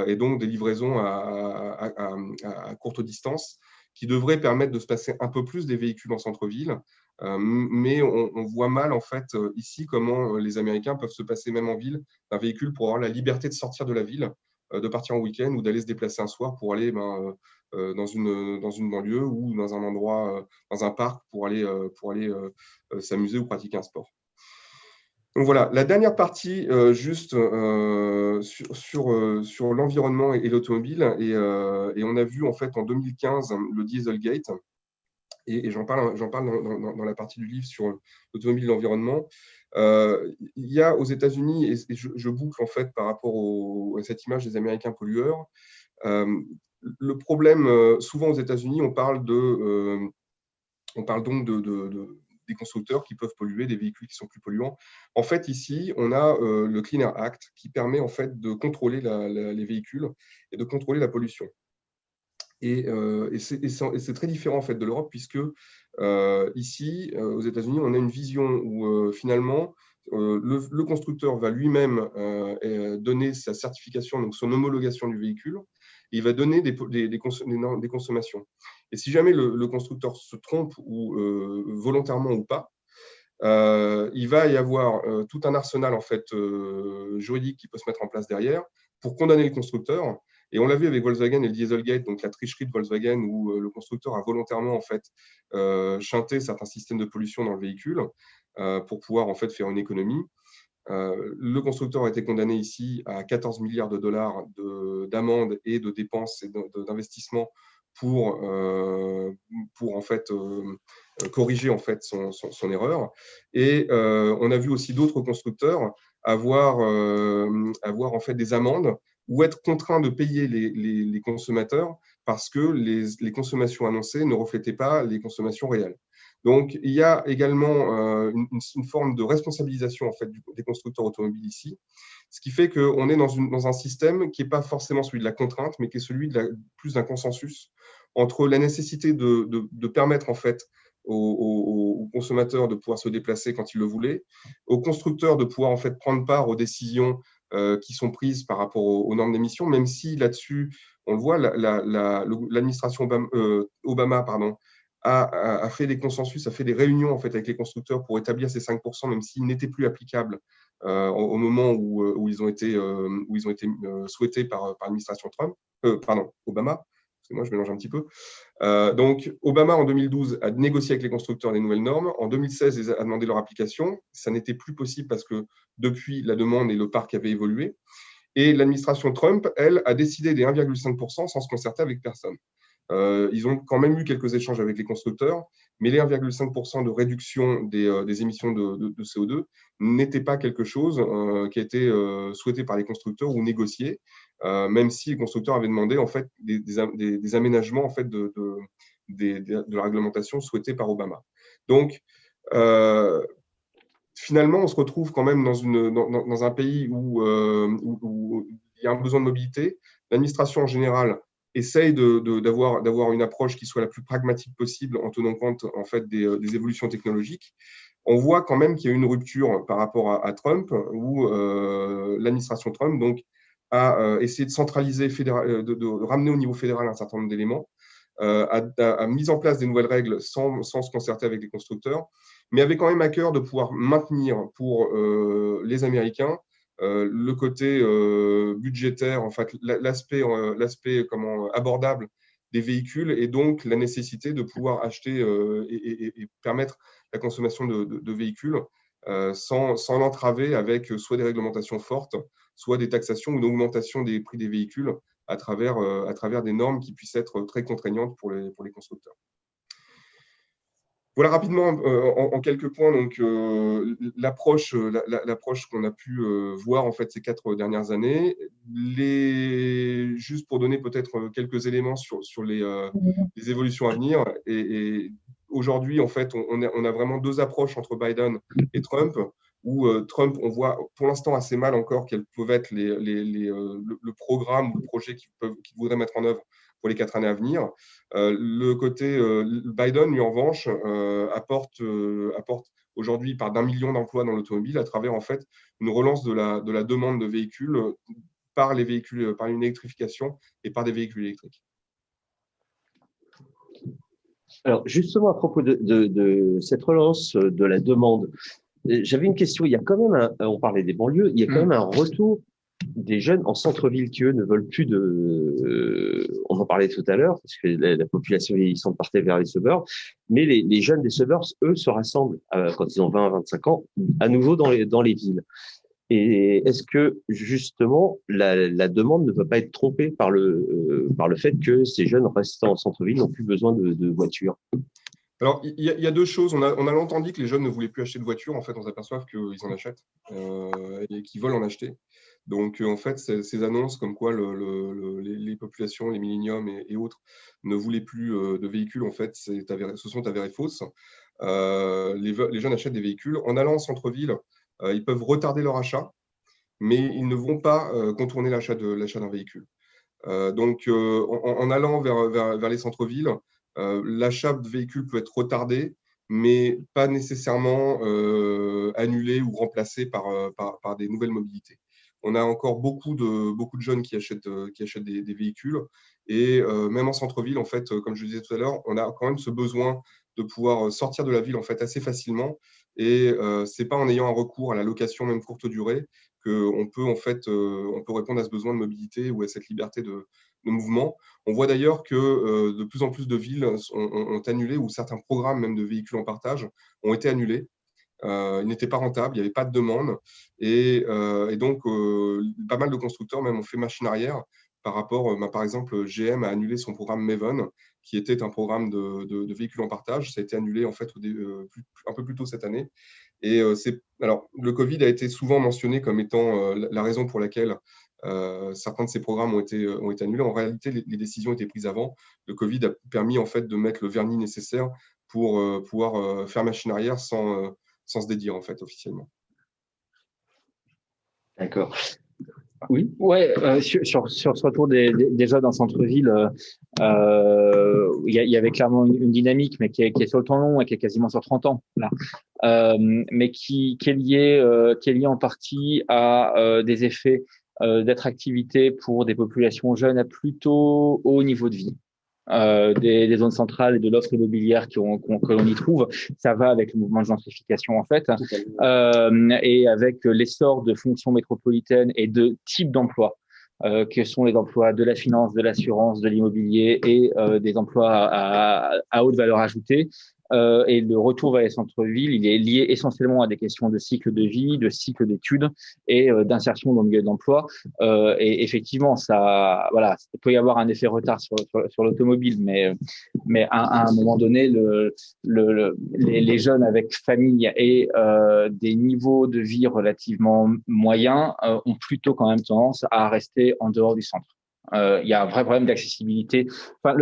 et donc des livraisons à courte distance, qui devrait permettre de se passer un peu plus des véhicules en centre-ville. Mais on voit mal, en fait, ici, comment les Américains peuvent se passer même en ville d'un véhicule pour avoir la liberté de sortir de la ville, de partir en week-end ou d'aller se déplacer un soir pour aller dans une banlieue ou dans un endroit, dans un parc pour aller s'amuser ou pratiquer un sport. Donc voilà, la dernière partie, juste sur l'environnement et l'automobile. Et on a vu en fait en 2015 le Dieselgate, et j'en parle dans la partie du livre sur l'automobile et l'environnement. Il y a aux États-Unis, et je boucle en fait par rapport à cette image des Américains pollueurs, le problème, souvent aux États-Unis, on parle donc des constructeurs qui peuvent polluer, des véhicules qui sont plus polluants. En fait, ici, on a le Clean Air Act qui permet en fait de contrôler les véhicules et de contrôler la pollution. Et c'est très différent en fait de l'Europe, puisque ici, aux États-Unis, on a une vision où finalement le constructeur va lui-même donner sa certification, donc son homologation du véhicule, et il va donner des consommations. Et si jamais le constructeur se trompe, ou volontairement ou pas, il va y avoir tout un arsenal en fait juridique qui peut se mettre en place derrière pour condamner le constructeur Et on l'a vu avec Volkswagen et le Dieselgate, donc la tricherie de Volkswagen, où le constructeur a volontairement en fait shunté certains systèmes de pollution dans le véhicule pour pouvoir en fait faire une économie. Le constructeur a été condamné ici à 14 milliards de dollars d'amendes et de dépenses et d'investissements pour en fait corriger en fait son erreur. Et on a vu aussi d'autres constructeurs avoir en fait des amendes ou être contraints de payer les consommateurs parce que les consommations annoncées ne reflétaient pas les consommations réelles. Donc, il y a également une forme de responsabilisation en fait, des constructeurs automobiles ici, ce qui fait qu'on est dans un système qui n'est pas forcément celui de la contrainte, mais qui est celui plus d'un consensus entre la nécessité de permettre en fait, aux consommateurs de pouvoir se déplacer quand ils le voulaient, aux constructeurs de pouvoir en fait, prendre part aux décisions qui sont prises par rapport aux normes d'émission, même si là-dessus, on le voit, l'administration Obama a fait des consensus, a fait des réunions en fait, avec les constructeurs pour établir ces 5%, même s'ils n'étaient plus applicables au moment où ils ont été souhaités par l'administration Obama. Moi, je mélange un petit peu. Donc, Obama, en 2012, a négocié avec les constructeurs des nouvelles normes. En 2016, il a demandé leur application. Ça n'était plus possible parce que depuis, la demande et le parc avaient évolué. Et l'administration Trump, elle, a décidé des 1,5% sans se concerter avec personne. Ils ont quand même eu quelques échanges avec les constructeurs, mais les 1,5% de réduction des émissions de CO2 n'était pas quelque chose qui a été souhaité par les constructeurs ou négocié, même si les constructeurs avaient demandé en fait, des aménagements en fait, de la réglementation souhaitée par Obama. Donc, finalement, on se retrouve quand même dans un pays où il y a un besoin de mobilité. L'administration en général essaye d'avoir une approche qui soit la plus pragmatique possible en tenant compte en fait, des évolutions technologiques. On voit quand même qu'il y a une rupture par rapport à Trump, où l'administration Trump donc, a essayé de centraliser, de ramener au niveau fédéral un certain nombre d'éléments, a mis en place des nouvelles règles sans se concerter avec les constructeurs, mais avait quand même à cœur de pouvoir maintenir pour les Américains le côté budgétaire, en fait, l'aspect abordable des véhicules et donc la nécessité de pouvoir acheter et permettre la consommation de véhicules sans l'entraver avec soit des réglementations fortes, soit des taxations ou une augmentation des prix des véhicules à travers des normes qui puissent être très contraignantes pour les constructeurs. Voilà rapidement, en quelques points, donc l'approche qu'on a pu voir en fait ces 4 dernières années. Juste pour donner peut-être quelques éléments sur les évolutions à venir. Et aujourd'hui, en fait, on a vraiment 2 approches entre Biden et Trump, où Trump, on voit pour l'instant assez mal encore quels peuvent être le programme ou le projet qu'il voudrait mettre en œuvre pour les 4 années à venir. Le côté Biden, lui, en revanche, apporte aujourd'hui par d'1 million d'emplois dans l'automobile à travers en fait une relance de la demande de véhicules par une électrification et par des véhicules électriques. Alors, justement, à propos de cette relance de la demande, j'avais une question. Il y a quand même on parlait des banlieues, il y a quand même un retour des jeunes en centre-ville qui, eux, ne veulent plus on en parlait tout à l'heure, parce que la population vieillissante partait vers les suburbs, mais les jeunes des suburbs, eux, se rassemblent quand ils ont 20 à 25 ans, à nouveau dans les villes. Et est-ce que, justement, la demande ne peut pas être trompée par le fait que ces jeunes restant en centre-ville n'ont plus besoin de voitures? Alors, il y a 2 choses. On a longtemps dit que les jeunes ne voulaient plus acheter de voiture. En fait, on s'aperçoit qu'ils en achètent et qu'ils veulent en acheter. Donc, en fait, ces annonces comme quoi les populations, les milléniums et autres ne voulaient plus de véhicules, en fait, se sont avérées fausses. Les jeunes achètent des véhicules. En allant en centre-ville, ils peuvent retarder leur achat, mais ils ne vont pas contourner l'achat d'un véhicule. Donc, en allant vers les centres-villes, l'achat de véhicules peut être retardé, mais pas nécessairement annulé ou remplacé par des nouvelles mobilités. On a encore beaucoup de jeunes qui achètent des véhicules et même en centre-ville, en fait, comme je le disais tout à l'heure, on a quand même ce besoin de pouvoir sortir de la ville en fait assez facilement et c'est pas en ayant un recours à la location même courte durée qu'on peut en fait, on peut répondre à ce besoin de mobilité ou à cette liberté de mouvement. On voit d'ailleurs que de plus en plus de villes ont annulé, ou certains programmes même de véhicules en partage ont été annulés. Ils n'étaient pas rentables, il n'y avait pas de demande. Et donc, pas mal de constructeurs même ont fait machine arrière par rapport, par exemple, GM a annulé son programme Maven, qui était un programme de véhicules en partage. Ça a été annulé en fait un peu plus tôt cette année. Et alors, le Covid a été souvent mentionné comme étant la raison pour laquelle certains de ces programmes ont été annulés. En réalité, les décisions étaient prises avant. Le Covid a permis en fait de mettre le vernis nécessaire pour pouvoir faire machine arrière sans se dédire en fait officiellement. D'accord. Oui. Ouais, sur ce retour des jeunes en centre-ville, il y avait clairement une dynamique, mais qui est sur le temps long et qui est quasiment sur 30 ans là, mais qui est liée en partie à des effets d'attractivité pour des populations jeunes à plutôt haut niveau de vie. Des zones centrales et de l'offre immobilière que l'on y trouve, ça va avec le mouvement de gentrification en fait, et avec l'essor de fonctions métropolitaines et de types d'emplois, que sont les emplois de la finance, de l'assurance, de l'immobilier et des emplois à haute valeur ajoutée. Et le retour vers les centres-villes, il est lié essentiellement à des questions de cycle de vie, de cycle d'études et d'insertion dans le milieu d'emploi. Et effectivement, voilà, il peut y avoir un effet retard sur l'automobile, mais à un moment donné, les jeunes avec famille et des niveaux de vie relativement moyens ont plutôt quand même tendance à rester en dehors du centre. Il y a un vrai problème d'accessibilité. Enfin,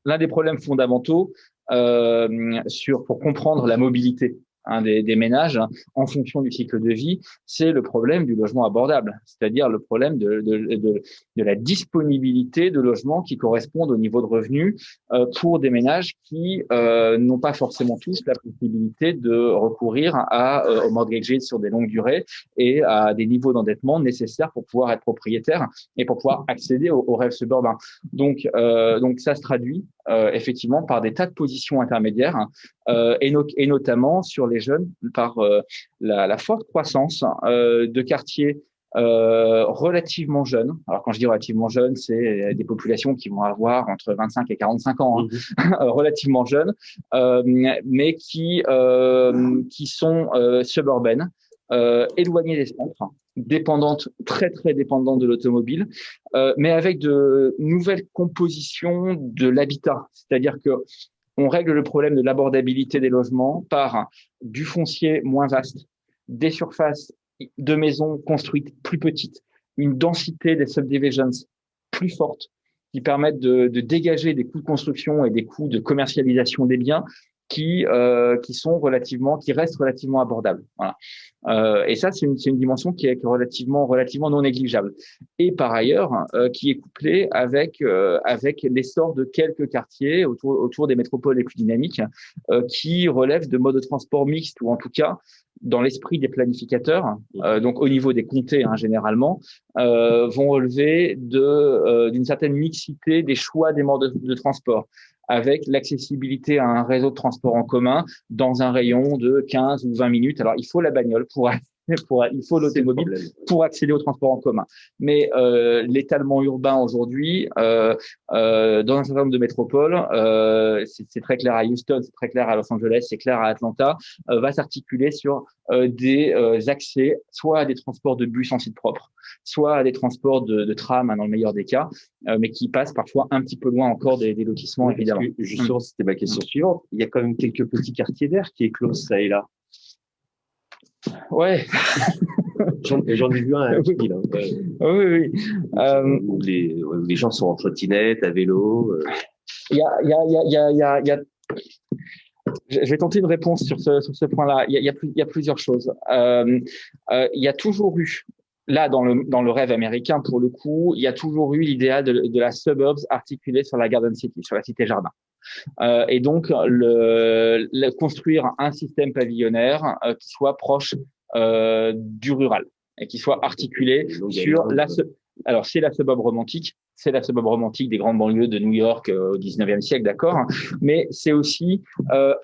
l'un des problèmes fondamentaux pour comprendre la mobilité des ménages en fonction du cycle de vie, c'est le problème du logement abordable, c'est-à-dire le problème de la disponibilité de logements qui correspondent au niveau de revenus pour des ménages qui n'ont pas forcément tous la possibilité de recourir au mortgage sur des longues durées et à des niveaux d'endettement nécessaires pour pouvoir être propriétaire et pour pouvoir accéder au rêve suburbain. Donc ça se traduit effectivement par des tas de positions intermédiaires et notamment sur les jeunes par la forte croissance de quartiers relativement jeunes. Alors quand je dis relativement jeunes, c'est des populations qui vont avoir entre 25 et 45 ans, relativement jeunes, mais qui sont suburbaines, éloignées des centres, très très dépendantes de l'automobile, mais avec de nouvelles compositions de l'habitat. C'est-à-dire que on règle le problème de l'abordabilité des logements par du foncier moins vaste, des surfaces de maisons construites plus petites, une densité des subdivisions plus forte qui permettent de dégager des coûts de construction et des coûts de commercialisation des biens qui restent relativement abordables. Voilà. Et ça, c'est une dimension qui est relativement non négligeable. Et par ailleurs, qui est couplée avec l'essor de quelques quartiers autour des métropoles les plus dynamiques, qui relèvent de modes de transport mixtes, ou en tout cas, dans l'esprit des planificateurs, donc au niveau des comtés généralement, vont relever d'une certaine mixité des choix des modes de transport, avec l'accessibilité à un réseau de transport en commun dans un rayon de 15 ou 20 minutes. Alors, il faut la bagnole il faut l'automobile pour accéder au transport en commun. Mais l'étalement urbain aujourd'hui, dans un certain nombre de métropoles, c'est très clair à Houston, c'est très clair à Los Angeles, c'est clair à Atlanta, va s'articuler sur des accès soit à des transports de bus en site propre, soit à des transports de tram dans le meilleur des cas, mais qui passent parfois un petit peu loin encore des lotissements, oui, évidemment. Justement, c'était ma question suivante. Il y a quand même quelques petits quartiers verts qui éclosent ça et là. Ouais. J'en ai vu un à Ville. Oui. Où les gens sont en trottinette, à vélo. Il y a je vais tenter une réponse sur ce point-là. Il y a plusieurs choses. Il y a toujours eu, là dans le rêve américain pour le coup, il y a toujours eu l'idéal de la suburbs articulée sur la Garden City, sur la cité jardin. Et donc construire un système pavillonnaire qui soit proche du rural et qui soit articulé sur alors c'est la suburb romantique. C'est la suburb romantique des grandes banlieues de New York au 19e siècle, d'accord. Mais c'est aussi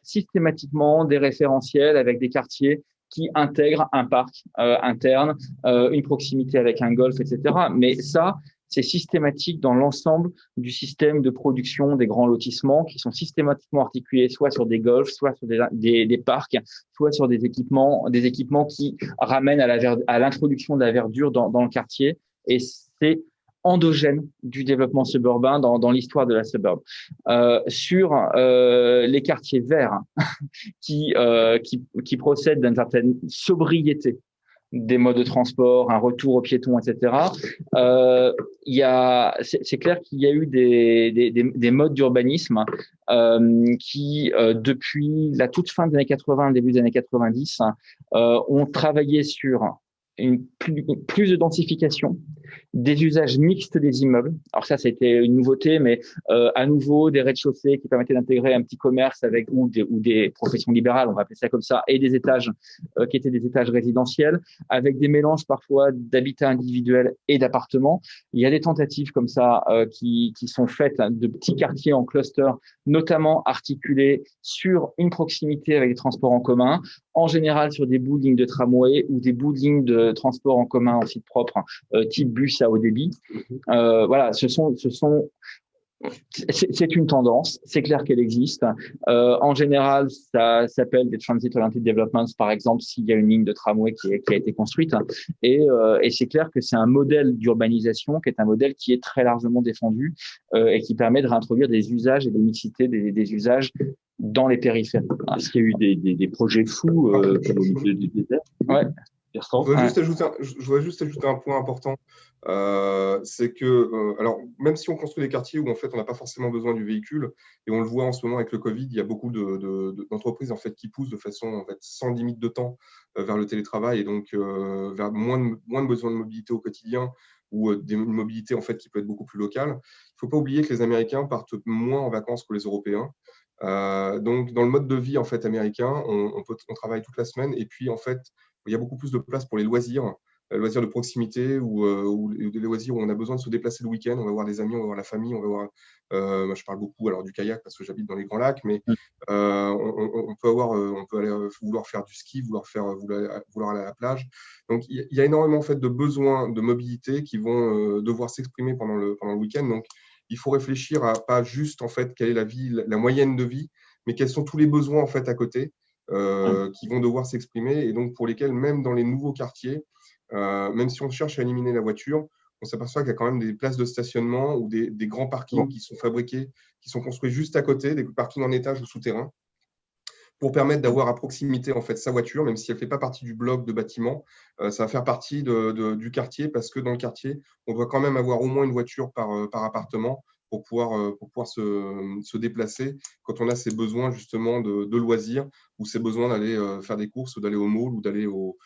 systématiquement des référentiels avec des quartiers qui intègre un parc interne, une proximité avec un golf, etc. Mais ça, c'est systématique dans l'ensemble du système de production des grands lotissements qui sont systématiquement articulés soit sur des golfs, soit sur des parcs, soit sur des équipements qui ramènent à l'introduction de la verdure dans le quartier. Et c'est endogène du développement suburbain dans l'histoire de la suburb. Sur les quartiers verts qui procèdent d'une certaine sobriété des modes de transport, un retour aux piétons, etc. C'est clair qu'il y a eu des modes d'urbanisme qui, depuis la toute fin des années 80, début des années 90, ont travaillé sur plus de densification, des usages mixtes des immeubles. Alors ça, c'était une nouveauté, mais à nouveau, des rez-de-chaussée qui permettaient d'intégrer un petit commerce avec ou des professions libérales, on va appeler ça comme ça, et des étages qui étaient des étages résidentiels, avec des mélanges parfois d'habitats individuels et d'appartements. Il y a des tentatives comme ça qui sont faites de petits quartiers en cluster, notamment articulés sur une proximité avec les transports en commun, en général sur des bouts de lignes de tramway ou des bouts de lignes de transport en commun en site propre, type bus à haut débit. Voilà, c'est une tendance, c'est clair qu'elle existe. En général, ça s'appelle des Transit Oriented Developments, par exemple, s'il y a une ligne de tramway qui a été construite. Et c'est clair que c'est un modèle d'urbanisation qui est un modèle qui est très largement défendu et qui permet de réintroduire des usages et des mixités des usages dans les périphéries. Est-ce qu'il y a eu des projets fous comme au milieu du désert? Ouais. Je voudrais juste ajouter un point important, c'est que, alors, même si on construit des quartiers où en fait on n'a pas forcément besoin du véhicule, et on le voit en ce moment avec le Covid, il y a beaucoup d'entreprises en fait qui poussent de façon en fait sans limite de temps vers le télétravail et donc vers moins de besoin de mobilité au quotidien ou une mobilité en fait qui peut être beaucoup plus locale. Il ne faut pas oublier que les Américains partent moins en vacances que les Européens. Donc, dans le mode de vie en fait américain, on travaille toute la semaine et puis en fait il y a beaucoup plus de place pour les loisirs de proximité ou des loisirs où on a besoin de se déplacer le week-end. On va voir des amis, on va voir la famille, on va voir. Moi, je parle beaucoup alors du kayak parce que j'habite dans les Grands Lacs, mais on peut aller vouloir faire du ski, vouloir aller à la plage. Donc, il y a énormément en fait de besoins de mobilité qui vont devoir s'exprimer pendant le week-end. Donc, il faut réfléchir à pas juste en fait quelle est la moyenne de vie, mais quels sont tous les besoins en fait à côté. Qui vont devoir s'exprimer et donc pour lesquels même dans les nouveaux quartiers, même si on cherche à éliminer la voiture, on s'aperçoit qu'il y a quand même des places de stationnement ou des grands parkings qui sont fabriqués, qui sont construits juste à côté, des parkings en étage ou souterrains, pour permettre d'avoir à proximité en fait sa voiture, même si elle ne fait pas partie du bloc de bâtiment, ça va faire partie du quartier parce que dans le quartier, on doit quand même avoir au moins une voiture par appartement pour pouvoir se déplacer quand on a ces besoins justement de loisirs ou ces besoins d'aller faire des courses ou d'aller au mall ou d'aller au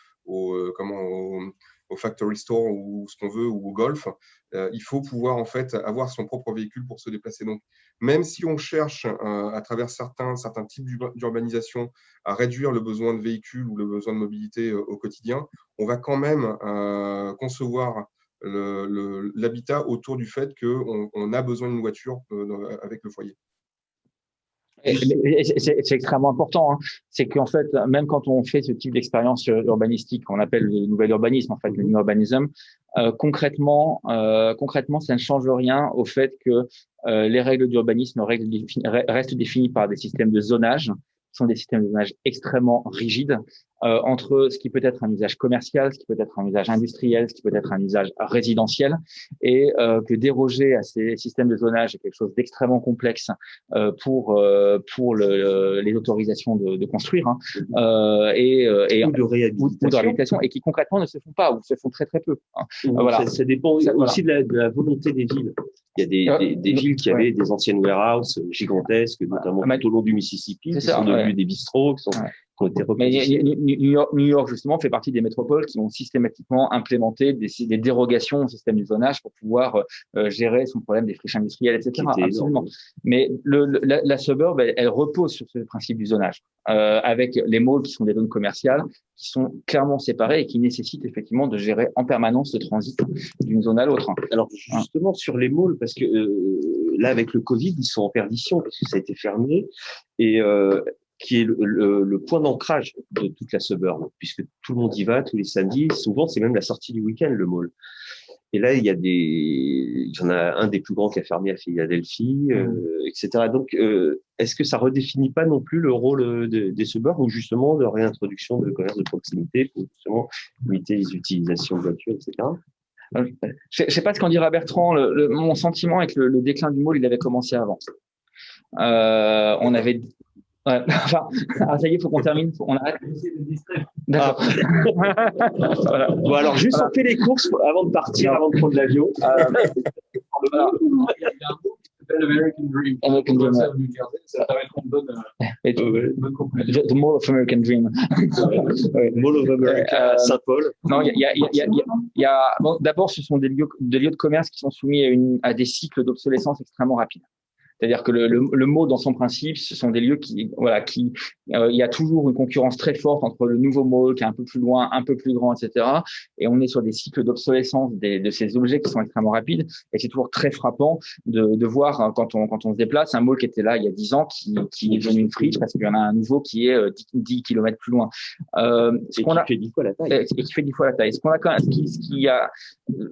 factory store ou ce qu'on veut ou au golf. Il faut pouvoir en fait avoir son propre véhicule pour se déplacer. Donc, même si on cherche à travers certains types d'urbanisation à réduire le besoin de véhicules ou le besoin de mobilité au quotidien, on va quand même concevoir l'habitat autour du fait qu'on a besoin d'une voiture avec le foyer. C'est extrêmement important. Hein. C'est qu'en fait, même quand on fait ce type d'expérience urbanistique qu'on appelle le nouvel urbanisme, en fait, le new urbanism, concrètement, ça ne change rien au fait que les règles d'urbanisme restent définies par des systèmes de zonage, qui sont des systèmes de zonage extrêmement rigides, entre ce qui peut être un usage commercial, ce qui peut être un usage industriel, ce qui peut être un usage résidentiel, et que déroger à ces systèmes de zonage est quelque chose d'extrêmement complexe pour les autorisations de construire hein, ou de réhabilitation et qui concrètement ne se font pas ou se font très très peu. Hein. Voilà. Ça dépend aussi de la volonté des villes. Il y a des villes qui avaient des anciennes warehouses gigantesques, notamment tout au long du Mississippi, qui sont devenues des bistrots, qui ont été repositionnés. New York, justement, fait partie des métropoles qui ont systématiquement implémenté des dérogations au système du zonage pour pouvoir gérer son problème des friches industrielles, etc. Absolument. Mais la suburb, elle repose sur ce principe du zonage, avec les malls qui sont des zones commerciales, qui sont clairement séparées et qui nécessitent effectivement de gérer en permanence le transit d'une zone à l'autre. Alors, justement, sur les malls, parce que là, avec le Covid, ils sont en perdition parce que ça a été fermé. Et qui est le point d'ancrage de toute la suburb, puisque tout le monde y va tous les samedis. Souvent, c'est même la sortie du week-end, le mall. Et là, il y en a un des plus grands qui a fermé à Philadelphie, etc. Donc, est-ce que ça redéfinit pas non plus le rôle des suburbs ou justement de réintroduction de commerce de proximité pour justement limiter les utilisations de voitures, etc. Je sais pas ce qu'en dira Bertrand. Mon sentiment avec le déclin du mall, il avait commencé avant. On avait ouais. Enfin, ça y est, faut qu'on termine. On arrête. D'accord. Voilà. Bon, alors, juste on fait les courses avant de partir, avant de prendre l'avion. Voilà. Il y a un mot qui s'appelle American Dream. American Dream. Ça, New Jersey, ça va être une bonne conclusion. The Mall of American Dream. Mall of America, Saint-Paul. Non, il y a bon, d'abord, ce sont des lieux de commerce qui sont soumis à des cycles d'obsolescence extrêmement rapides. C'est-à-dire que le mall, dans son principe, ce sont des lieux il y a toujours une concurrence très forte entre le nouveau mall qui est un peu plus loin, un peu plus grand, etc. Et on est sur des cycles d'obsolescence de ces objets qui sont extrêmement rapides. Et c'est toujours très frappant de voir quand on se déplace un mall qui était là il y a 10 ans qui est devenu une friche parce qu'il y en a un nouveau qui est 10 kilomètres plus loin. Et qui fait 10 fois la taille. Et qui fait 10 fois la taille.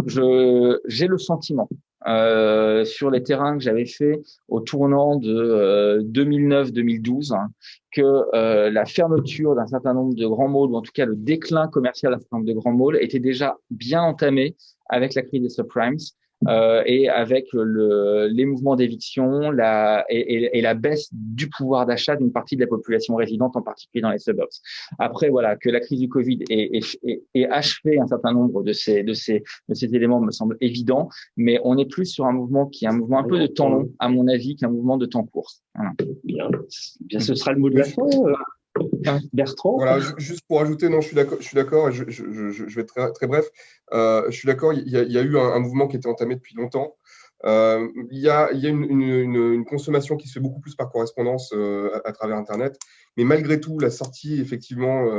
J'ai le sentiment sur les terrains que j'avais fait au tournant de 2009-2012 que la fermeture d'un certain nombre de grands malls, ou en tout cas le déclin commercial d'un certain nombre de grands malls, était déjà bien entamé avec la crise des subprimes et avec les mouvements d'éviction et la baisse du pouvoir d'achat d'une partie de la population résidente, en particulier dans les suburbs. Après, voilà, que la crise du Covid ait achevé un certain nombre de ces éléments me semble évident, mais on est plus sur un mouvement qui est un mouvement un peu de temps long, à mon avis, qu'un mouvement de temps court. Voilà. Bien, ce sera le mot de la fin. Bertrand. Voilà, juste pour ajouter, non, je suis d'accord, et je vais être très, très bref. Je suis d'accord, il y a eu un mouvement qui était entamé depuis longtemps. Il y a une consommation qui se fait beaucoup plus par correspondance à travers Internet, mais malgré tout, la sortie, effectivement,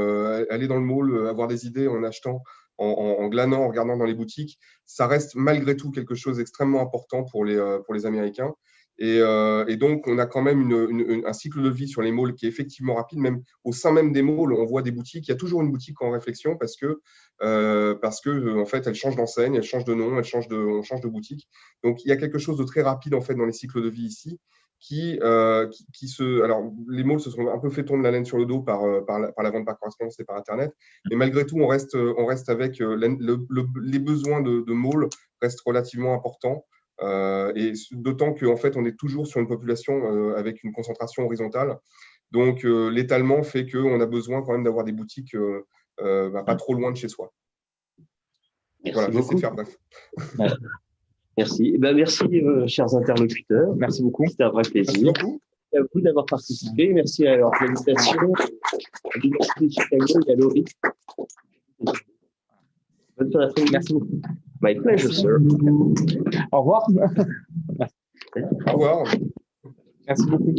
aller dans le mall, avoir des idées en achetant, en glanant, en regardant dans les boutiques, ça reste malgré tout quelque chose d'extrêmement important pour les Américains. Et donc, on a quand même un cycle de vie sur les malls qui est effectivement rapide. Même au sein même des malls, on voit des boutiques. Il y a toujours une boutique en réflexion parce que en fait, elle change d'enseigne, elle change de nom, on change de boutique. Donc, il y a quelque chose de très rapide en fait dans les cycles de vie ici. Alors, les malls se sont un peu fait tondre la laine sur le dos par la vente par correspondance et par Internet. Mais malgré tout, on reste avec les besoins de malls restent relativement importants. Et d'autant qu'en fait, on est toujours sur une population avec une concentration horizontale. Donc, l'étalement fait qu'on a besoin quand même d'avoir des boutiques pas trop loin de chez soi. Merci voilà, j'essaie de faire bref. Merci. Merci, chers interlocuteurs. Merci beaucoup. C'était un vrai plaisir. Merci beaucoup. Merci à vous d'avoir participé. Merci à l'organisation, à l'Université de Chicago et à Laurie. Bonne fin d'après-midi. Merci beaucoup. My pleasure, sir. Au revoir. Au revoir. Merci beaucoup.